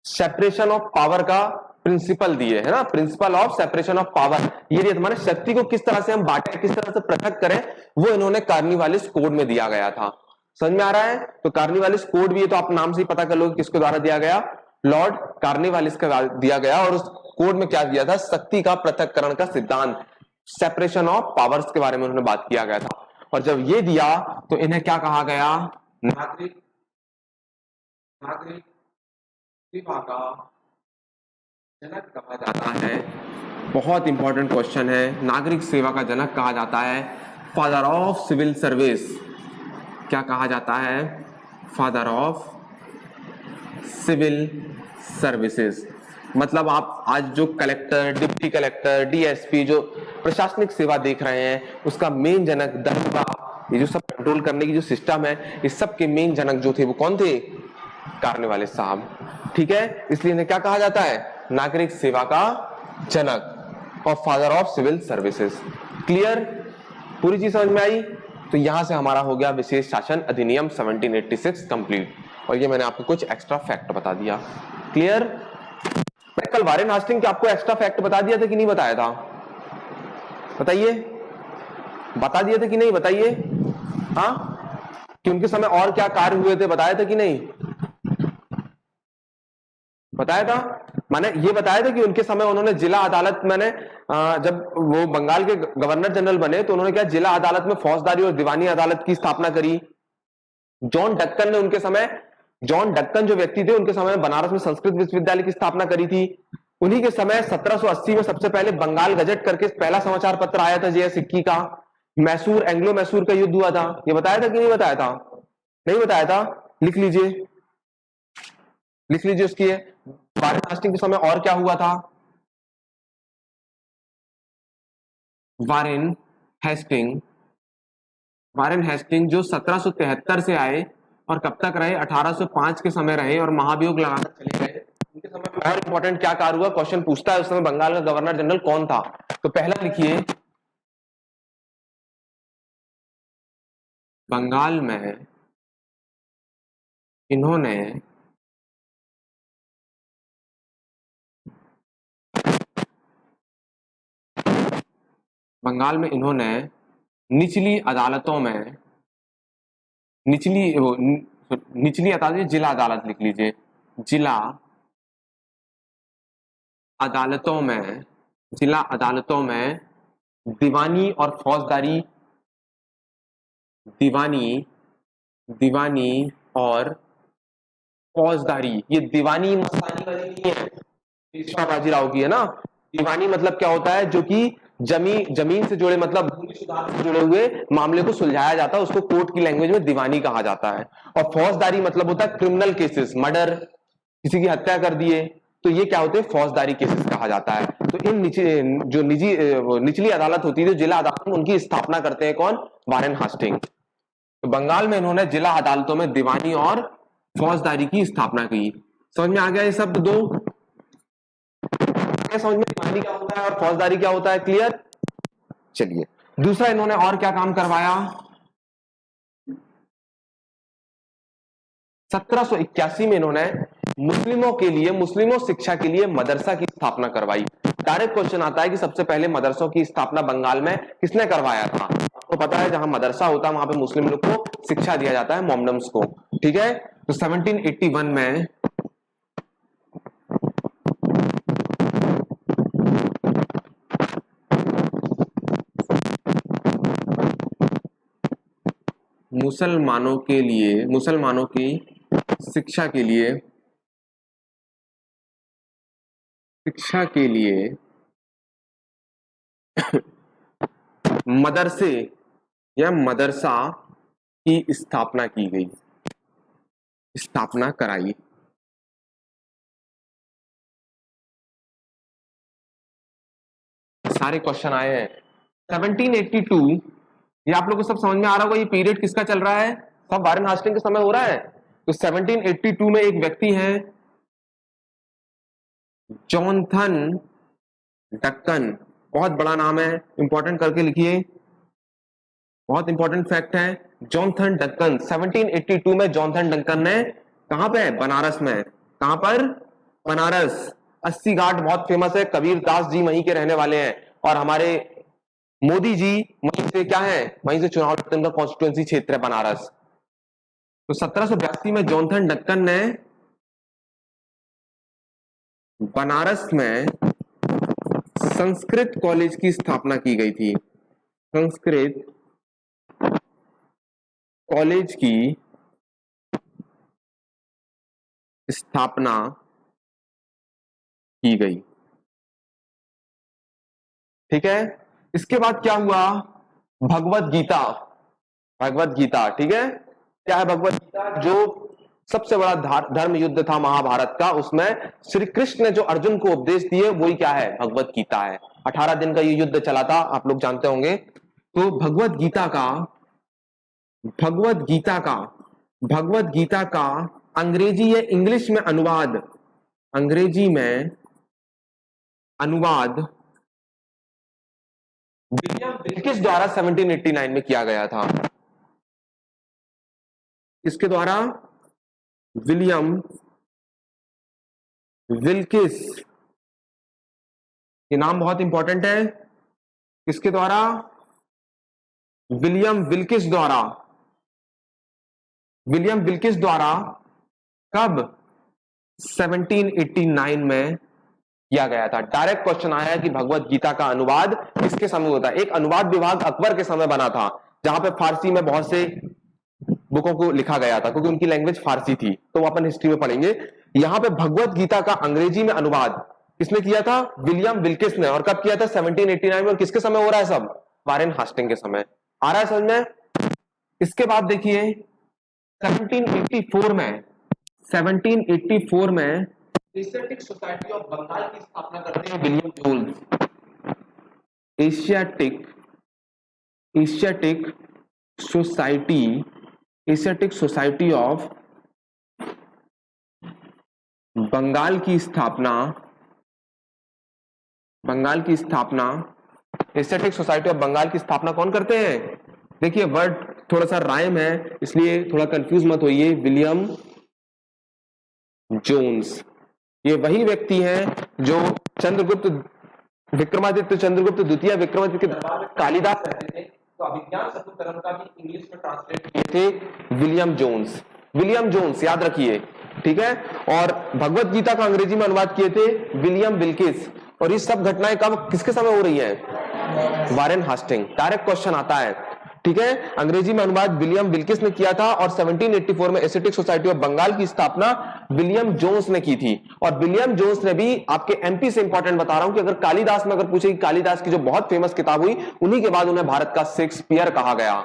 सेपरेशन ऑफ पावर का प्रिंसिपल दिए, है ना, principle of separation of power. ये हमारे शक्ति को किस तरह से हम बांटे, किस तरह से पृथक करें, वो इन्होंने कार्निवालिस कोड में दिया गया था। समझ में आ रहा है? तो कार्निवालिस कोड भी है, तो आप नाम से ही पता कर लो किसके द्वारा दिया गया, लॉर्ड कार्निवालिस का दिया गया। और उस कोड में क्या दिया था? शक्ति का पृथक्करण का सिद्धांत, सेपरेशन ऑफ पावर्स के बारे में उन्होंने बात किया गया था। और जब ये दिया तो इन्हें क्या कहा गया? नागरिक सेवा का जनक कहा जाता है। बहुत इंपॉर्टेंट क्वेश्चन है, नागरिक सेवा का जनक कहा जाता है, फादर ऑफ सिविल सर्विस। क्या कहा जाता है? Father of civil services. मतलब आप आज जो कलेक्टर, डिप्टी कलेक्टर, डीएसपी, जो प्रशासनिक सेवा देख रहे हैं, उसका मेन जनक, दरोगा, ये जो सब कंट्रोल करने की जो सिस्टम है, इस सब के मेन जनक जो थे वो कौन थे? कार्निवालिस साहब। ठीक है, इसलिए इन्हें क्या कहा जाता है? नागरिक सेवा का जनक और father of civil services. Clear? पूरी चीज समझ में आई? तो यहां से हमारा हो गया विशेष शासन अधिनियम 1786 कंप्लीट। और ये मैंने आपको कुछ एक्स्ट्रा फैक्ट बता दिया। क्लियर? मैं कल वारेन हास्टिंग के आपको एक्स्ट्रा फैक्ट बता दिया था कि नहीं बताया था? बताइए, बता दिए थे कि नहीं? बताइए। हाँ, कि उनके समय और क्या कार्य हुए थे, बताया था कि नहीं? बताया था। मैंने ये बताया था कि उनके समय उन्होंने जिला अदालत, मैंने जब वो बंगाल के गवर्नर जनरल बने तो उन्होंने क्या जिला अदालत में फौजदारी और दीवानी अदालत की स्थापना करी। जॉन डक्कन ने उनके समय, जॉन डक्कन जो व्यक्ति थे, उनके समय में बनारस में संस्कृत विश्वविद्यालय की स्थापना करी थी। उन्हीं के समय 1780 में सबसे पहले बंगाल गजट करके पहला समाचार पत्र आया था जे.एस. सिक्की का। मैसूर, एंग्लो मैसूर का युद्ध हुआ था। ये बताया था कि नहीं बताया था? नहीं बताया था? लिख लीजिए, लिख लीजिए उसकी। वारेन हास्टिंग के समय और क्या हुआ था? वारेन हेस्टिंग जो 1773 से आए और कब तक रहे? 1805 के समय रहे और महाभियोग लगाकर चले गए। उनके समय में और इंपॉर्टेंट क्या कार्य हुआ? क्वेश्चन पूछता है उस समय बंगाल का गवर्नर जनरल कौन था? तो पहला लिखिए, बंगाल में इन्होंने निचली अदालतों में, निचली अदालत, जिला अदालत लिख लीजिए, जिला अदालतों में दीवानी और फौजदारी, दीवानी और फौजदारी, ये दीवानी मस्तानी वाली नहीं है, पेशवा बाजीराव की है ना। दीवानी मतलब क्या होता है? जो कि जमीन से जुड़े, मतलब भूमि सुधार से जुड़े हुए मामले को सुलझाया जाता है, उसको कोर्ट की लैंग्वेज में दीवानी कहा जाता है। और फौजदारी मतलब होता है क्रिमिनल केसेस, मर्डर, किसी की हत्या कर दिए, तो ये क्या होते हैं, फौजदारी केसेस कहा जाता है। तो इन निचली अदालत होती है, जो जिला अदालत में, उनकी स्थापना करते हैं कौन, वारेन हास्टिंग। तो बंगाल में इन्होंने जिला अदालतों में दीवानी और फौजदारी की स्थापना की। समझ में आ गया ये शब्द दो? समझ में दीवानी क्या होता है और फौजदारी क्या होता है, क्लियर? चलिए दूसरा इन्होंने और क्या काम करवाया, 1781 में इन्होंने मुस्लिमों के लिए, मुस्लिमों शिक्षा के लिए मदरसा की स्थापना करवाई। डायरेक्ट क्वेश्चन आता है कि सबसे पहले मदरसों की स्थापना बंगाल में किसने करवाया था? आपको पता है जहां मदरसा होता है वहां पे मुस्लिम लोग को शिक्षा दिया जाता है, मोमडम्स को, ठीक है। तो 1781 में मुसलमानों के लिए, मुसलमानों की शिक्षा के लिए, शिक्षा के लिए मदरसे या मदरसा की स्थापना की गई, स्थापना कराई। सारे क्वेश्चन आए हैं। 1782, ये आप लोग को सब समझ में आ रहा होगा, ये पीरियड किसका चल रहा है, सब वारेन हास्टिंग के समय हो रहा है। तो 1782 में एक व्यक्ति हैं जॉनथन डक्कन, बहुत बड़ा नाम है, इंपॉर्टेंट करके लिखिए, बहुत इंपॉर्टेंट फैक्ट है। जॉनथन डक्कन, 1782 में जॉनथन डक्कन ने कहां पे, बनारस में, कहां पर, बनारस। 80 घाट बहुत फेमस है, कबीर दास जी वहीं के रहने वाले हैं, और हमारे मोदी जी वहीं से क्या है, वहीं से चुनाव लड़ते हैं, उनका कॉन्स्टिट्यूएंसी क्षेत्र है बनारस। तो 1782 में जॉनथन डक्कन ने बनारस में संस्कृत कॉलेज की स्थापना की गई थी, संस्कृत कॉलेज की स्थापना की गई, ठीक है। इसके बाद क्या हुआ, भगवत गीता, भगवत गीता, ठीक है। क्या है भगवत गीता, जो सबसे बड़ा धर्म युद्ध था महाभारत का, उसमें श्री कृष्ण ने जो अर्जुन को उपदेश दिए वही क्या है, भगवत गीता है। 18 दिन का ये युद्ध चला था, आप लोग जानते होंगे। तो भगवत गीता का, भगवत गीता का, भगवत गीता का अंग्रेजी या इंग्लिश में अनुवाद, अंग्रेजी में अनुवाद विलियम विल्किस द्वारा 1789 में किया गया था। इसके द्वारा, विलियम विल्किस, ये नाम बहुत इंपॉर्टेंट है, किसके द्वारा, विलियम विल्किस द्वारा, विलियम विल्किस द्वारा कब, 1789 में किया गया था। डायरेक्ट क्वेश्चन आया है कि भगवत गीता का अनुवाद किसके समय होता है। एक अनुवाद विभाग अकबर के समय बना था, जहां पे फारसी में बहुत से बुकों को लिखा गया था, क्योंकि उनकी लैंग्वेज फारसी थी, तो वो अपन हिस्ट्री में पढ़ेंगे। यहां पे भगवत गीता का अंग्रेजी में अनुवाद किसने किया था, विलियम विल्किस ने, और कब किया था, 1789 में। और किसके समय हो रहा है सब, वारेन हास्टिंग के समय। आ रहा है समझ में? इसके बाद देखिए 1784 में, 1784 में एशियाटिक सोसाइटी ऑफ बंगाल की स्थापना करते हैं William Jones. Asiatic Society, Asiatic Society of Bengal की स्थापना, बंगाल की स्थापना, एशियाटिक सोसाइटी ऑफ बंगाल की स्थापना कौन करते हैं? देखिए वर्ड थोड़ा सा राइम है, इसलिए थोड़ा कंफ्यूज मत होइए। विलियम जोन्स, ये वही व्यक्ति हैं जो चंद्रगुप्त, विक्रमादित्य चंद्रगुप्त द्वितीय विक्रमादित्य के दरबार में कालिदास रहते थे, तो अभिज्ञान शकुंतलम का भी इंग्लिश में ट्रांसलेट किए थे विलियम जोन्स। विलियम जोन्स याद रखिए, ठीक है। और भगवत गीता का अंग्रेजी में अनुवाद किए थे विलियम विल्किस। और ये सब घटनाएं कब, किसके समय हो रही है, वारेन हास्टिंग। डायरेक्ट क्वेश्चन आता है, ठीक है। अंग्रेजी में अनुवाद विलियम विल्किस ने किया था, और 1784 में एशियाटिक सोसाइटी ऑफ बंगाल की स्थापना विलियम जोन्स ने की थी। और विलियम जोन्स ने भी, आपके एमपी से इंपॉर्टेंट बता रहा हूं, कि अगर कालिदास में अगर पूछे कि कालिदास की जो बहुत फेमस किताब हुई, उन्हीं के बाद उन्हें भारत का शेक्सपियर कहा गया।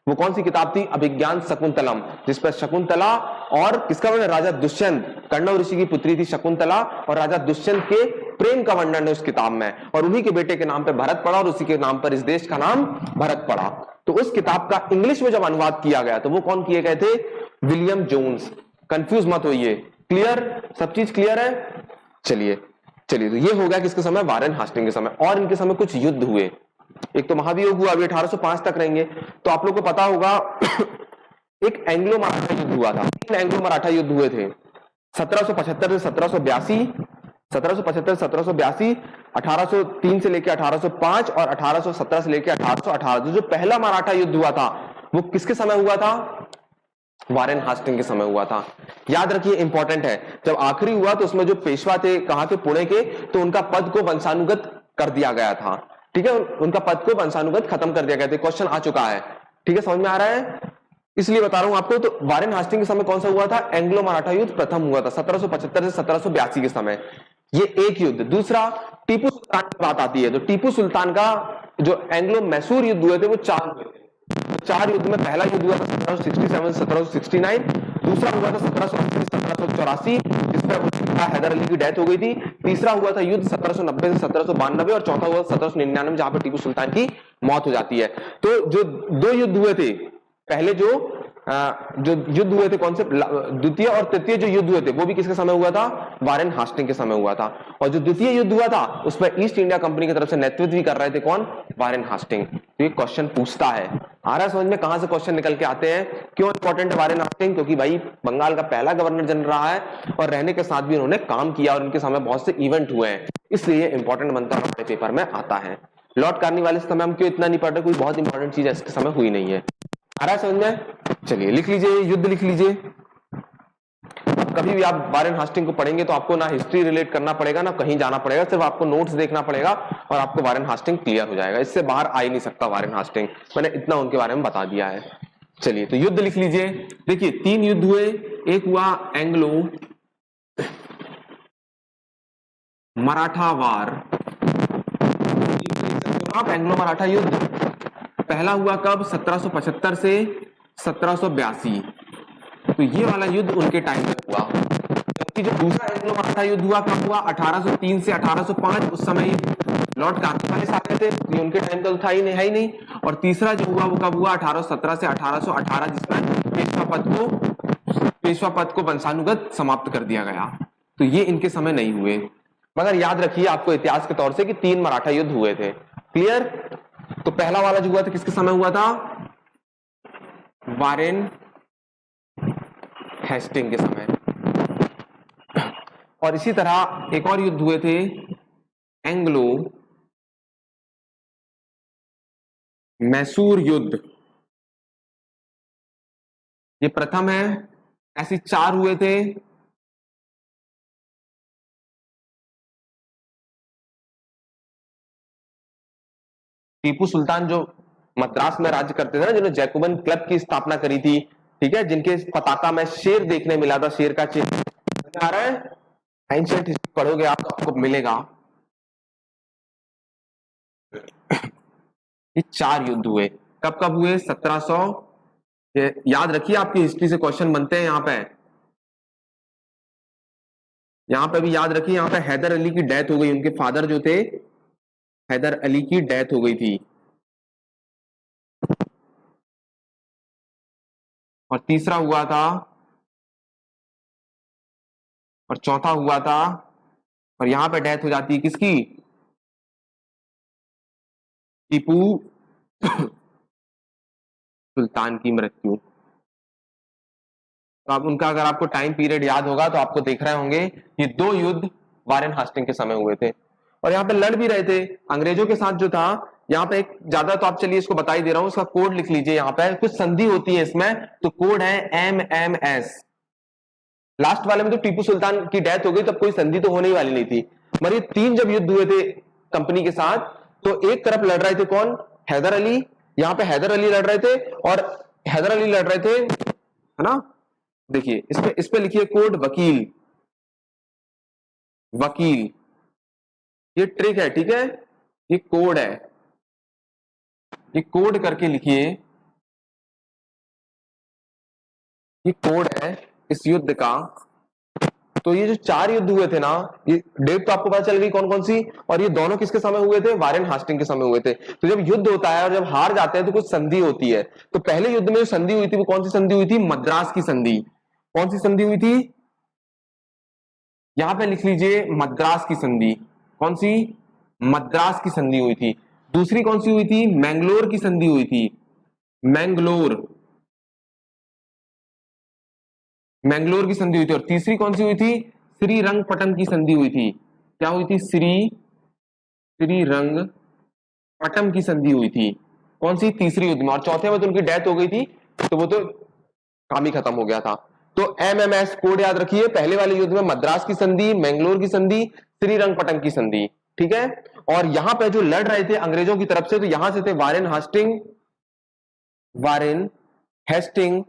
वो कौन सी किताब थी? अभिज्ञान शकुंतलम, जिस पर शकुंतला और किसका वर्णन? राजा दुष्यंत, कण्व ऋषि की पुत्री थी शकुंतला, और राजा दुष्यंत के प्रेम का वर्णन है उस किताब में, और उन्हीं के बेटे के नाम पे भरत पड़ा, और उसी के नाम पर इस देश का नाम भरत पड़ा। तो उस किताब का इंग्लिश में जब अनुवाद किया गया तो वो कौन किए गए थे? William Jones. कंफ्यूज मत होइए, क्लियर? सब चीज क्लियर है? चलिए चलिए, तो ये हो गया किसके समय? वारेन हास्टिंग के समय। और इनके समय कुछ युद्ध हुए। एक तो महाभियोग हुआ, अभी 1805 तक रहेंगे। तो आप लोग को पता होगा एक एंग्लो मराठा युद्ध हुआ था। 3 एंग्लो मराठा युद्ध हुए थे, 1775 से 1782, 1775 से 1782, 1803 से लेकर 1805 और 1817 से लेकर 1818। जो पहला मराठा युद्ध हुआ था वो किसके समय हुआ था? वारेन हास्टिंग के समय हुआ था। याद रखिए, इंपॉर्टेंट है। जब आखिरी हुआ तो उसमें जो पेशवा थे कहां के? पुणे के, तो उनका पद को वंशानुगत कर दिया गया था। ठीक है, उनका पद को वंशानुगत खत्म कर दिया गया था। क्वेश्चन आ चुका है, ठीक है, समझ में आ रहा है? इसलिए बता रहा हूं आपको। तो वारेन हास्टिंग के समय कौन सा हुआ था? एंग्लो मराठा युद्ध प्रथम हुआ था 1775 से 1782 के समय। ये एक युद्ध। दूसरा, टीपू सुल्तान की बात आती है तो टीपू सुल्तान का जो एंग्लो मैसूर युद्ध हुए थे वो 4 हुए थे। तो 4 युद्ध में पहला युद्ध हुआ था 1767 से 1769, दूसरा हुआ था 1780 से 1784 जिसमें हैदर अली की डेथ हो गई थी, तीसरा हुआ था युद्ध 1790 से 1792 और चौथा हुआ 1799 जहां पर टीपू सुल्तान की मौत हो जाती है। तो जो 2 युद्ध हुए थे, पहले जो युद्ध हुए थे कौन से? द्वितीय और तृतीय जो युद्ध हुए थे वो भी किसके समय हुआ था? वारेन हास्टिंग के समय हुआ था। और जो द्वितीय युद्ध हुआ था उसमें ईस्ट इंडिया कंपनी की तरफ से नेतृत्व भी कर रहे थे कौन? Warren Hastings. तो ये क्वेश्चन पूछता है, आ रहा है समझ में कहां से क्वेश्चन निकल के आते हैं? क्यों इंपॉर्टेंट है वारेन हास्टिंग? क्योंकि भाई बंगाल का पहला गवर्नर जनरल रहा है और रहने के साथ भी उन्होंने काम किया और उनके समय बहुत से इवेंट हुए हैं, इसलिए इंपॉर्टेंट बनता है, हमारे पेपर में आता है। लॉर्ड कार्नवालिस समय हम क्यों इतना नहीं पढ़ रहे? कोई बहुत इंपॉर्टेंट चीज इसके समय हुई नहीं है। आ रहा है समझ में? चलिए लिख लीजिए, युद्ध लिख लीजिए। अब कभी भी आप वारेन हास्टिंग को पढ़ेंगे तो आपको ना हिस्ट्री रिलेट करना पड़ेगा ना कहीं जाना पड़ेगा, सिर्फ आपको नोट्स देखना पड़ेगा और आपको वारेन हास्टिंग क्लियर हो जाएगा। इससे बाहर आ ही नहीं सकता वारेन हास्टिंग, मैंने इतना उनके बारे में बता दिया है। चलिए तो युद्ध लिख लीजिए। देखिए 3 युद्ध हुए, एक हुआ एंग्लो मराठा वार, आप एंग्लो मराठा युद्ध। पहला हुआ कब? 1775 से 1782। तो ये वाला युद्ध उनके टाइम में हुआ। जबकि जो दूसरा एंग्लो मराठा युद्ध हुआ कब हुआ? 1803 से 1805। उस समय लॉर्ड कार्नवालिस आ गए थे, ये उनके टाइम का तो था ही नहीं, है ही नहीं। और तीसरा जो हुआ वो कब हुआ? 1817 से 1818 जिसमें पेशवा पद को वंशानुगत समाप्त कर दिया गया। तो ये इनके समय नहीं हुए। मगर याद रखिए आपको इतिहास के तौर से कि 3 मराठा युद्ध हुए थे। क्लियर? तो पहला वाला जो हुआ था किसके समय हुआ था? वारेन हेस्टिंग के समय। और इसी तरह एक और युद्ध हुए थे एंग्लो मैसूर युद्ध, ये प्रथम है। ऐसे 4 हुए थे। टीपू सुल्तान जो मद्रास में राज्य करते थे ना, जिन्होंने जैकोबन क्लब की स्थापना करी थी, ठीक है, जिनके पताका में शेर देखने मिला था, शेर का चिन्ह आ रहा है। एंशिएंट हिस्ट्री पढ़ोगे आप तो आपको मिलेगा। ये 4 युद्ध हुए। कब कब हुए? 1700, याद रखिए आपकी हिस्ट्री से क्वेश्चन बनते हैं यहां पे भी याद रखिए। यहां पे हैदर अली की डेथ हो गई, उनके फादर जो थे हैदर अली की डेथ हो गई थी। और तीसरा हुआ था और चौथा हुआ था, और यहां पे डेथ हो जाती है किसकी? टीपू सुल्तान की मृत्यु। तो आप उनका अगर आपको टाइम पीरियड याद होगा तो आपको देख रहे होंगे ये 2 युद्ध वारेन हास्टिंग के समय हुए थे। और यहाँ पे लड़ भी रहे थे अंग्रेजों के साथ जो था। यहाँ पे एक ज्यादा तो आप चलिए इसको बता ही दे रहा हूं, उसका कोड लिख लीजिए। यहाँ पे कुछ संधि होती है इसमें, तो कोड है MMS। लास्ट वाले में तो टीपू सुल्तान की डेथ हो गई, तब कोई संधि तो होने ही वाली नहीं थी। मगर ये 3 जब युद्ध हुए थे कंपनी के साथ, तो एक तरफ लड़ रहे थे कौन? हैदर अली। यहाँ पे हैदर अली लड़ रहे थे, और हैदर अली लड़ रहे थे, है ना? देखिए इस पे लिखिए कोड वकील। वकील, ये ट्रिक है, ठीक है, ये कोड है, ये कोड करके लिखिए ये कोड है इस युद्ध का। तो ये जो 4 युद्ध हुए थे ना, ये डेट तो आपको पता चल गई कौन कौन सी, और ये दोनों किसके समय हुए थे? वारेन हास्टिंग के समय हुए थे। तो जब युद्ध होता है और जब हार जाते हैं तो कुछ संधि होती है। तो पहले युद्ध में जो संधि हुई थी वो कौन सी संधि हुई थी? मद्रास की संधि। कौन सी संधि हुई थी? यहां पे लिख लीजिए मद्रास की संधि। कौन सी? मद्रास की संधि हुई थी। दूसरी कौन सी हुई थी? मैंगलोर की संधि हुई थी। मैंगलोर, मैंगलोर की संधि हुई थी। और तीसरी कौन सी हुई थी? श्रीरंगपट्टम की संधि हुई थी। क्या हुई थी? श्रीरंगपट्टम की संधि हुई थी। कौन सी? तीसरी युद्ध में। और चौथे में तो उनकी डेथ हो गई थी, तो वो तो काम ही खत्म हो गया था। तो एमएमएस कोड याद रखिए, पहले वाले युद्ध में मद्रास की संधि, मैंगलोर की संधि, श्रीरंगपट्टम की संधि। ठीक है। और यहां पे जो लड़ रहे थे अंग्रेजों की तरफ से, तो यहां से थे वारेन हेस्टिंग।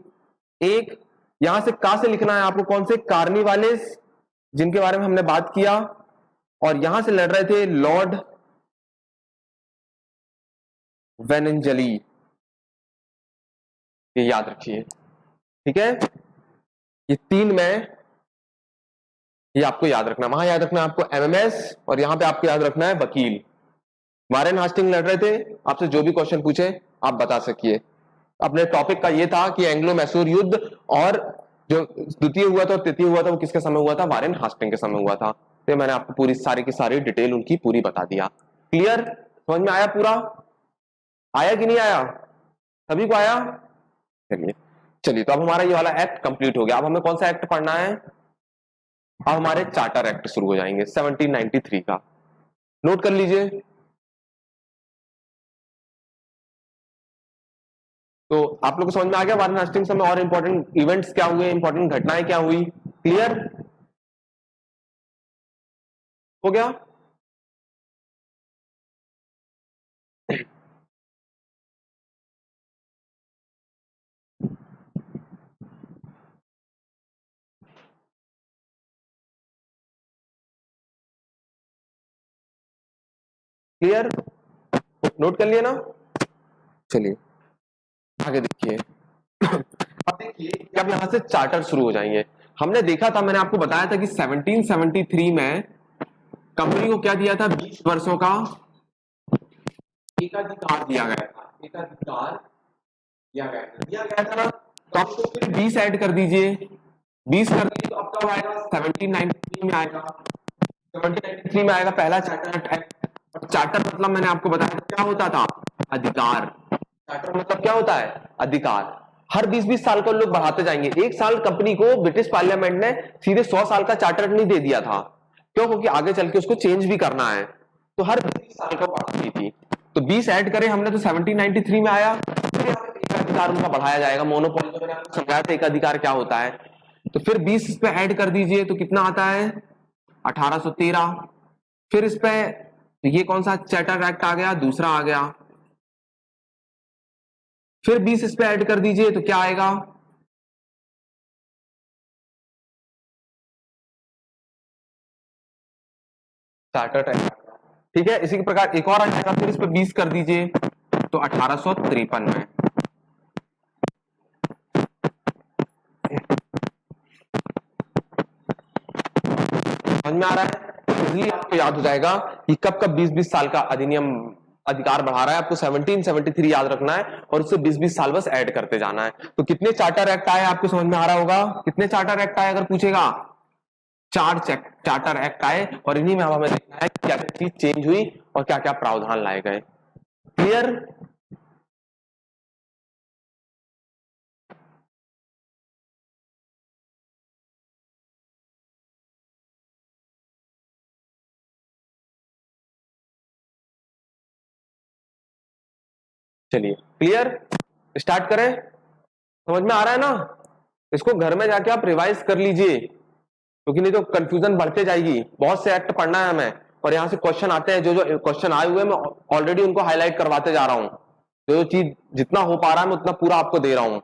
एक यहां से कहां से लिखना है आपको? कौन से? कार्निवालिस, जिनके बारे में हमने बात किया। और यहां से लड़ रहे थे लॉर्ड वेनिंजली। ये याद रखिए। ठीक है। ये 3 में ये आपको याद रखना, वहां याद रखना है आपको एमएमएस, और यहां पे आपको याद रखना है वकील। वारेन हास्टिंग लड़ रहे थे, आपसे जो भी क्वेश्चन पूछे आप बता सकिए। अपने टॉपिक का ये था कि एंग्लो मैसूर युद्ध, और जो द्वितीय हुआ था और तृतीय हुआ था वो किसके समय हुआ था? वारेन हास्टिंग के समय हुआ था। तो मैंने आपको पूरी सारी की सारी डिटेल उनकी पूरी बता दिया। क्लियर? समझ में आया पूरा? आया कि नहीं आया? सभी को आया? चलिए चलिए, तो अब हमारा ये वाला एक्ट कंप्लीट हो गया। अब हमें कौन सा एक्ट पढ़ना है? अब हमारे चार्टर एक्ट शुरू हो जाएंगे 1793 का। नोट कर लीजिए। तो आप लोग को समझ में आ गया वारेन हास्टिंग समय और इंपॉर्टेंट इवेंट्स क्या हुए, इंपॉर्टेंट घटनाएं क्या हुई? क्लियर हो गया? क्लियर? नोट कर लिया ना? चलिए आगे देखिए। अब देखिए कि अब यहां से चार्टर शुरू हो जाएंगे। हमने देखा था, मैंने आपको बताया था कि 1773 में कंपनी को क्या दिया था? 20 वर्षों का एकाधिकार दिया गया था। एकाधिकार दिया गया था ना। तो आप तो फिर 20 ऐड कर दीजिए। 20 कर दीजिए तो अब कब आएगा? 1793 में आएगा। 1793 में आएगा पहला चार्टर एक्ट। चार्टर मतलब मैंने आपको बताया क्या होता था? अधिकार। चार्टर मतलब क्या होता है? अधिकार। हर 20-20 साल को लोग बढ़ाते जाएंगे। एक साल कंपनी को ब्रिटिश पार्लियामेंट ने सीधे 100 साल का चार्टर नहीं दे दिया था। क्यों? क्योंकि आगे चल के उसको चेंज भी करना है, तो हर 20 साल को बढ़ाती थी। तो 20 ऐड करें हमने तो 1793 में आया। फिर एकाधिकार उनका बढ़ाया जाएगा। मोनोपोली जो मैंने आपको समझाया था एकाधिकार क्या होता है। तो फिर 20 इस पे ऐड कर दीजिए तो कितना आता है? 1813। फिर इस पे ये कौन सा चार्टर एक्ट आ गया? दूसरा आ गया। फिर 20 इस पे ऐड कर दीजिए तो क्या आएगा? Charter act. ठीक है। इसी के प्रकार एक और आएगा, फिर इस पे 20 कर दीजिए तो 1853 में। समझ में आ रहा है? इजीली आपको याद हो जाएगा कि कब कब 20-20 साल का अधिनियम अधिकार बढ़ा रहा है। आपको 1773 याद रखना है और उससे 20-20 साल बस ऐड करते जाना है। तो कितने चार्टर एक्ट आए आपको समझ में आ रहा होगा? कितने चार्टर एक्ट आए अगर पूछेगा? 4 चार्टर एक्ट आए, और इन्हीं में हमें देखना है क्या क्या चीज चेंज हुई और क्या क्या प्रावधान लाए गए। क्लियर? चलिए क्लियर, स्टार्ट करें। समझ में आ रहा है ना? इसको घर में जाके आप रिवाइज कर लीजिए, क्योंकि नहीं तो कंफ्यूजन बढ़ते जाएगी। बहुत से एक्ट पढ़ना है हमें, और यहां से क्वेश्चन आते हैं। जो जो क्वेश्चन आए हुए मैं ऑलरेडी उनको हाईलाइट करवाते जा रहा हूं। जो चीज जितना हो पा रहा है मैं उतना पूरा आपको दे रहा हूं।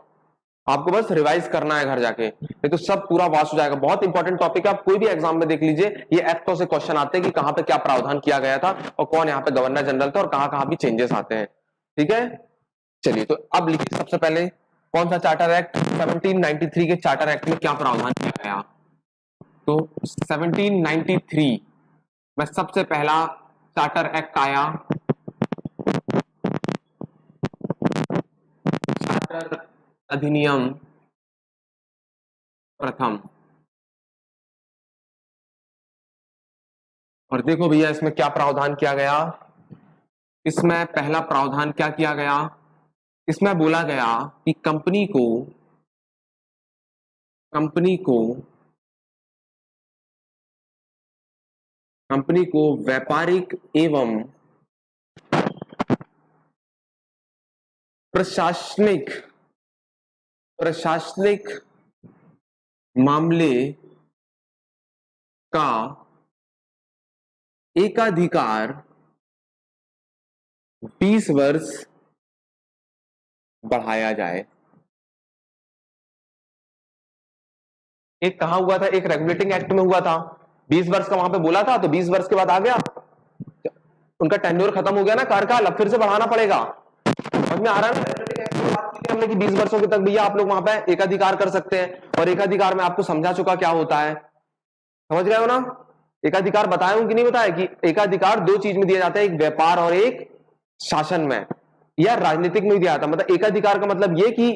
आपको बस रिवाइज करना है घर जाके, नहीं तो सब पूरा वास हो जाएगा। बहुत इंपॉर्टेंट टॉपिक है, आप कोई भी एग्जाम में देख लीजिए, ये एक्टों से क्वेश्चन आते हैं कि कहां पे क्या प्रावधान किया गया था और कौन यहाँ पे गवर्नर जनरल था और कहां कहां भी चेंजेस आते हैं। ठीक है। चलिए तो अब लिखिए सबसे पहले कौन सा चार्टर एक्ट? 1793 के चार्टर एक्ट में क्या प्रावधान किया गया? तो 1793 में सबसे पहला चार्टर एक्ट आया, चार्टर अधिनियम प्रथम। और देखो भैया इसमें क्या प्रावधान किया गया। इसमें पहला प्रावधान क्या किया गया, इसमें बोला गया कि कंपनी को व्यापारिक एवं प्रशासनिक मामले का एकाधिकार 20 वर्ष बढ़ाया जाए। एक कहां हुआ था, एक रेगुलेटिंग एक्ट में हुआ था, 20 वर्ष का वहां पे बोला था, तो 20 वर्ष के बाद आ गया, उनका टेन्योर खत्म हो गया ना कार्यकाल, अब फिर से बढ़ाना पड़ेगा। समझ में आ रहा है ना? रेगुलेटिंग एक्ट में बात की थी हमने कि 20 वर्षों के तक भैया आप लोग वहां पे एकाधिकार कर सकते हैं, और एकाधिकार में आपको समझा चुका क्या होता है, समझ गए हो ना? एकाधिकार बताया हूं कि नहीं बताया कि एकाधिकार दो चीज में दिया जाता है, एक व्यापार और एक शासन में या राजनीतिक में दिया जाता है। मतलब एकाधिकार का मतलब ये कि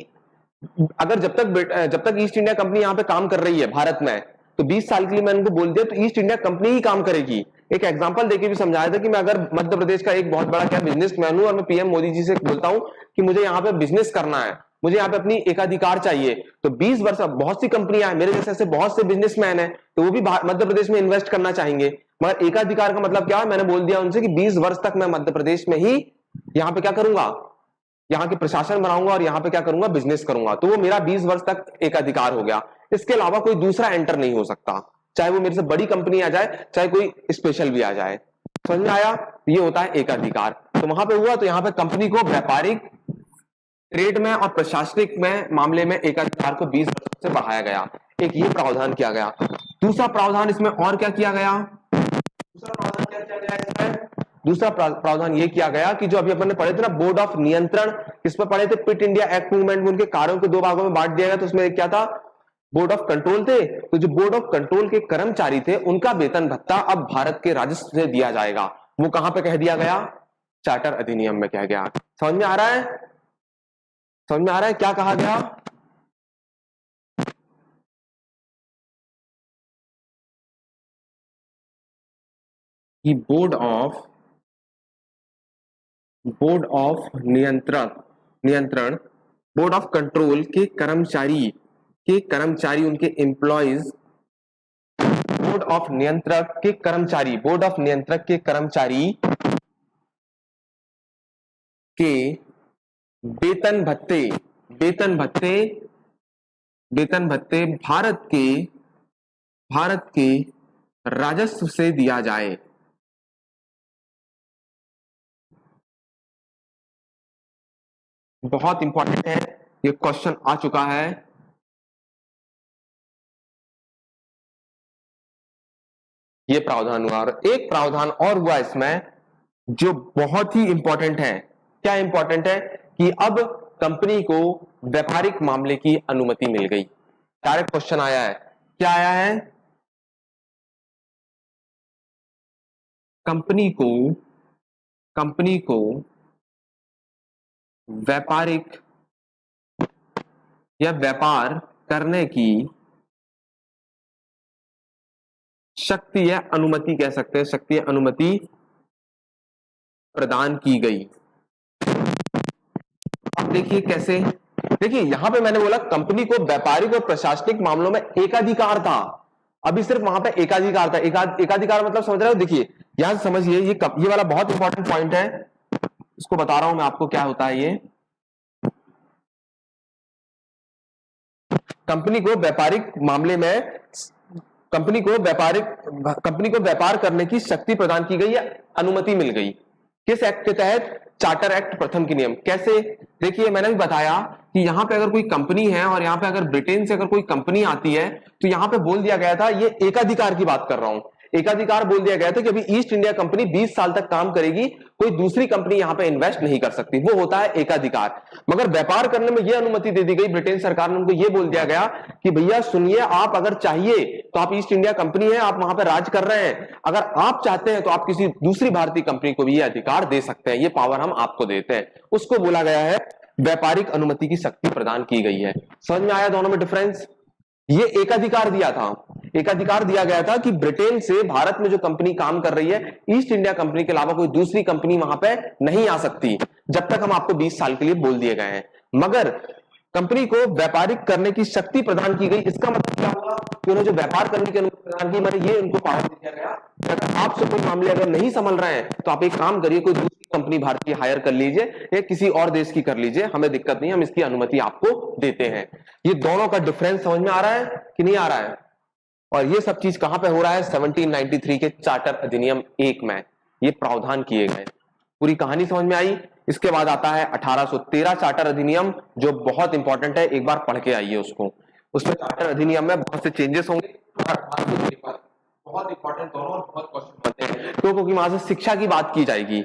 अगर जब तक ईस्ट इंडिया कंपनी यहाँ पे काम कर रही है भारत में, तो 20 साल के लिए मैंने उनको बोल दिया तो ईस्ट इंडिया कंपनी ही काम करेगी। एक एग्जांपल देके भी समझाया था कि मैं अगर मध्य प्रदेश का एक बहुत बड़ा क्या बिजनेसमैन हूं और मैं पीएम मोदी जी से बोलता हूं कि मुझे यहाँ पे बिजनेस करना है, मुझे यहाँ पे अपनी एकाधिकार चाहिए, तो 20 वर्ष, बहुत सी कंपनियां हैं मेरे जैसे ऐसे बहुत से बिजनेसमैन हैं, तो वो भी मध्य प्रदेश में इन्वेस्ट करना चाहेंगे, मगर एकाधिकार का मतलब क्या है, मैंने बोल दिया उनसे कि 20 वर्ष तक मैं मध्य प्रदेश में ही यहाँ पे क्या करूंगा, यहाँ के प्रशासन बनाऊंगा और यहाँ पे क्या करूंगा, बिजनेस करूंगा, तो वो मेरा 20 वर्ष तक एकाधिकार हो गया। इसके अलावा कोई दूसरा एंटर नहीं हो सकता, चाहे वो मेरे से बड़ी कंपनी आ जाए, चाहे कोई स्पेशल भी आ जाए। समझ में आया? ये होता है एकाधिकार। तो वहां पे हुआ, तो यहाँ पे कंपनी को व्यापारिक, ट्रेड में और प्रशासनिक में मामले में एकाधिकार को 20 वर्ष से बढ़ाया गया। एक ये प्रावधान किया गया। दूसरा प्रावधान इसमें और क्या किया गया, दूसरा प्रावधान क्या किया गया इसमें, दूसरा प्रावधान ये किया गया कि जो अभी अपन ने पढ़े थे ना, बोर्ड ऑफ नियंत्रण, किस पर पढ़े थे, क्विट इंडिया एक्ट मूवमेंट में उनके कार्यों को दो भागों में बांट दिया गया। तो उसमें क्या था, बोर्ड ऑफ कंट्रोल थे, तो जो बोर्ड ऑफ कंट्रोल के कर्मचारी थे उनका वेतन भत्ता अब भारत के राजस्व से दिया जाएगा। वो कहां पे कह दिया गया, चार्टर अधिनियम में कह गया। समझ में आ रहा है? समझ में आ रहा है क्या कहा गया? कि बोर्ड ऑफ नियंत्रण, बोर्ड ऑफ कंट्रोल के कर्मचारी उनके एम्प्लॉइज, बोर्ड ऑफ नियंत्रक के कर्मचारी के वेतन भत्ते भारत के राजस्व से दिया जाए। बहुत इंपॉर्टेंट है, ये क्वेश्चन आ चुका है। ये प्रावधान हुआ, और एक प्रावधान और हुआ इसमें जो बहुत ही इंपॉर्टेंट है। क्या इंपॉर्टेंट है कि अब कंपनी को व्यापारिक मामले की अनुमति मिल गई। डायरेक्ट क्वेश्चन आया है, क्या आया है, कंपनी को व्यापारिक या व्यापार करने की शक्ति या अनुमति, कह सकते हैं शक्ति या अनुमति प्रदान की गई। अब देखिए कैसे, देखिए यहां पे मैंने बोला कंपनी को व्यापारिक और प्रशासनिक मामलों में एकाधिकार था, अभी सिर्फ वहां पे एकाधिकार था। एकाधिकार मतलब समझ रहे हो? देखिए यहां से समझिए, ये वाला बहुत इंपॉर्टेंट पॉइंट है, इसको बता रहा हूं मैं आपको क्या होता है। ये कंपनी को व्यापारिक मामले में कंपनी को व्यापार करने की शक्ति प्रदान की गई या अनुमति मिल गई। किस एक्ट के तहत? चार्टर एक्ट प्रथम के नियम। कैसे? देखिए मैंने भी बताया कि यहां पे अगर कोई कंपनी है और यहां पे अगर ब्रिटेन से अगर कोई कंपनी आती है, तो यहां पे बोल दिया गया था, ये एकाधिकार की बात कर रहा हूं, एकाधिकार बोल दिया गया था कि अभी ईस्ट इंडिया कंपनी 20 साल तक काम करेगी, कोई दूसरी कंपनी यहां पे इन्वेस्ट नहीं कर सकती, वो होता है एकाधिकार। मगर व्यापार करने में यह अनुमति दे दी गई, ब्रिटेन सरकार ने उनको यह बोल दिया गया कि भैया सुनिए, आप अगर चाहिए तो आप ईस्ट इंडिया कंपनी है, आप वहां पर राज कर रहे हैं, अगर आप चाहते हैं तो आप किसी दूसरी भारतीय कंपनी को भी यह अधिकार दे सकते हैं, ये पावर हम आपको देते हैं। उसको बोला गया है व्यापारिक अनुमति की शक्ति प्रदान की गई है। समझ में आया दोनों में डिफरेंस? ये एकाधिकार दिया था, एकाधिकार दिया गया था कि ब्रिटेन से भारत में जो कंपनी काम कर रही है, ईस्ट इंडिया कंपनी के अलावा कोई दूसरी कंपनी वहां पे नहीं आ सकती जब तक हम आपको 20 साल के लिए बोल दिए गए हैं। मगर कंपनी को व्यापारिक करने की शक्ति प्रदान की गई। इसका मतलब क्या हुआ कि उन्हें जो व्यापार करने की अनुमति प्रदान की, मैंने ये उनको पावर दिया गया। अगर आपसे कोई मामले अगर नहीं संभल रहे हैं तो आप एक काम करिए, कोई दूसरी कंपनी भारतीय हायर कर लीजिए या किसी और देश की कर लीजिए, हमें दिक्कत नहीं, हम इसकी अनुमति आपको देते हैं। ये दोनों का डिफरेंस समझ में आ रहा है कि नहीं आ रहा है? और ये सब चीज कहां पे हो रहा है? 1793 के चार्टर अधिनियम 1 में ये प्रावधान किए गए। पूरी कहानी समझ में आई? इसके बाद आता है 1813 चार्टर अधिनियम, जो बहुत इंपॉर्टेंट है, एक बार पढ़ के आइए उसको। उसमें चार्टर अधिनियम में बहुत से चेंजेस होंगे, बहुत इंपॉर्टेंट दोनों, और बहुत क्वेश्चन बनते हैं क्योंकि वहां से शिक्षा की बात की जाएगी।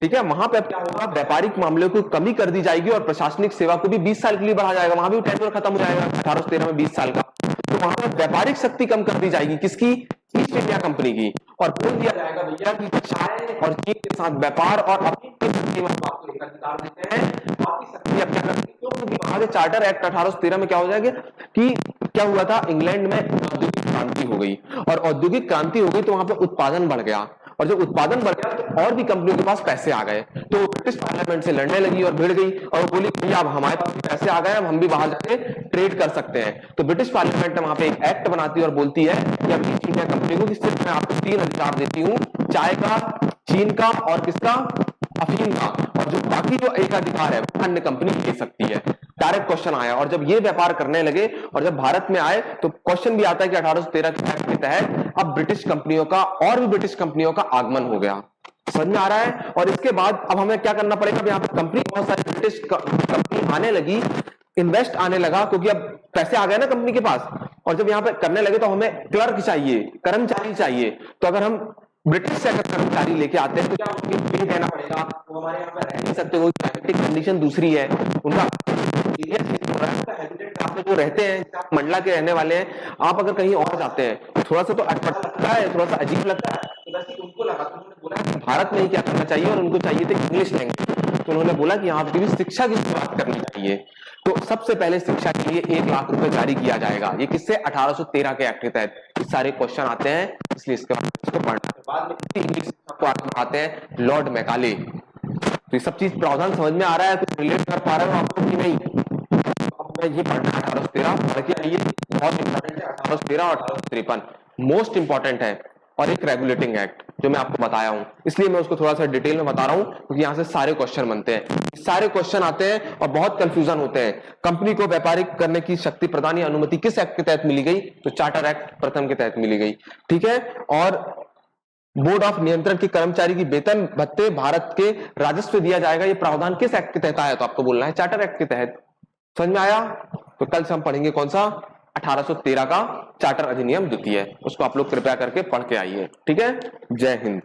ठीक है, वहां पे क्या होगा, व्यापारिक मामलों को कमी कर दी जाएगी और प्रशासनिक सेवा को भी 20 साल के लिए बढ़ा जाएगा। वहां भी टेन्योर खत्म हो जाएगा 1813 में 20 साल का, तो वहां पर व्यापारिक शक्ति कम कर दी जाएगी। किसकी? ईस्ट इंडिया कंपनी की। और बोल दिया जाएगा भैया कि चाय और चीन के साथ व्यापार और अपनी शक्ति में आपको एकाधिकार देते हैं, बाकी शक्ति अब क्या करती है, क्योंकि वहां से चार्टर एक्ट 1813 में क्या हो जाएगा कि क्या हुआ था, इंग्लैंड में औद्योगिक क्रांति हो गई, और औद्योगिक क्रांति हो गई तो वहां पर उत्पादन बढ़ गया, और जब उत्पादन बढ़ गया तो और भी कंपनियों के पास पैसे आ गए, तो ब्रिटिश पार्लियामेंट से लड़ने लगी और भिड़ गई और बोली भैया अब हमारे पास पैसे आ गए, अब हम भी बाहर जाके ट्रेड कर सकते हैं। तो ब्रिटिश पार्लियामेंट वहां पे एक एक्ट बनाती है और बोलती है कि अब ईस्ट इंडिया कंपनी को सिर्फ मैं आपको 3 अधिकार देती हूँ, चाय का, चीन का और किसका, अफीम का, और जो बाकी जो एक अधिकार है अन्य कंपनी ले सकती है। डायरेक्ट क्वेश्चन आया, और जब ये व्यापार करने लगे और जब भारत में आए तो क्वेश्चन भी आता है कि 1813 के एक्ट के तहत अब ब्रिटिश कंपनियों का और भी ब्रिटिश कंपनियों का आगमन हो गया। समझ में आ रहा है? और इसके बाद अब हमें क्या करना पड़ेगा, यहाँ पे कंपनी, बहुत सारी ब्रिटिश कंपनी आने लगी, इन्वेस्ट आने लगा, क्योंकि अब पैसे आ गए ना कंपनी के पास, और जब यहाँ पे करने लगे तो हमें क्लर्क चाहिए, कर्मचारी चाहिए। तो अगर हम ब्रिटिश से अगर कर्मचारी लेके आते हैं तो क्या उनको पे देना पड़ेगा, वो हमारे यहाँ पर रह नहीं सकते, कोई क्लाइमेटिक कंडीशन दूसरी है, उनका जो रहते हैं, मंडला के रहने वाले हैं, आप अगर कहीं और जाते हैं थोड़ा सा तो अटपटा लगता है, थोड़ा सा अजीब लगता है, तो वैसे उनको लगा, तो उन्होंने बोला कि भारत में ही क्या करना चाहिए, और उनको चाहिए थे इंग्लिश लैंग्वेज, तो उन्होंने बोला कि यहाँ की भी शिक्षा की शुरुआत करनी चाहिए। तो सबसे पहले शिक्षा के लिए 1 लाख रुपए जारी किया जाएगा। ये किससे? 1813 के एक्ट के तहत। सारे क्वेश्चन आते हैं, इसलिए इसके बाद इसको पढ़ना के बाद में इंग्लिश को आते हैं लॉर्ड मैकाले। तो ये सब चीज प्रावधान समझ में आ रहा है, कुछ रिलेट कर पा रहे हो आपको कि नहीं? ये पढ़ना 1813 पढ़ के आइए, बहुत इंपॉर्टेंट है। 1813 और 1853 मोस्ट इंपॉर्टेंट है, और एक रेगुलेटिंग एक्ट जो मैं आपको बताया हूं, इसलिए मैं उसको थोड़ा सा डिटेल में बता रहा हूं क्योंकि यहां से सारे क्वेश्चन बनते हैं, सारे क्वेश्चन आते हैं और बहुत कंफ्यूजन होते हैं। कंपनी को व्यापारिक करने की शक्ति प्रदान या अनुमति किस एक्ट के तहत मिली गई? तो चार्टर एक्ट प्रथम के तहत मिली गई। ठीक है, और बोर्ड ऑफ नियंत्रण के कर्मचारी की वेतन भत्ते भारत के राजस्व दिया जाएगा, ये प्रावधान किस एक्ट के तहत आया? तो आपको बोलना है चार्टर एक्ट के तहत। समझ में आया? तो कल से हम पढ़ेंगे कौन सा? 1813 का चार्टर अधिनियम द्वितीय, उसको आप लोग कृपया करके पढ़ के आइए। ठीक है, जय हिंद।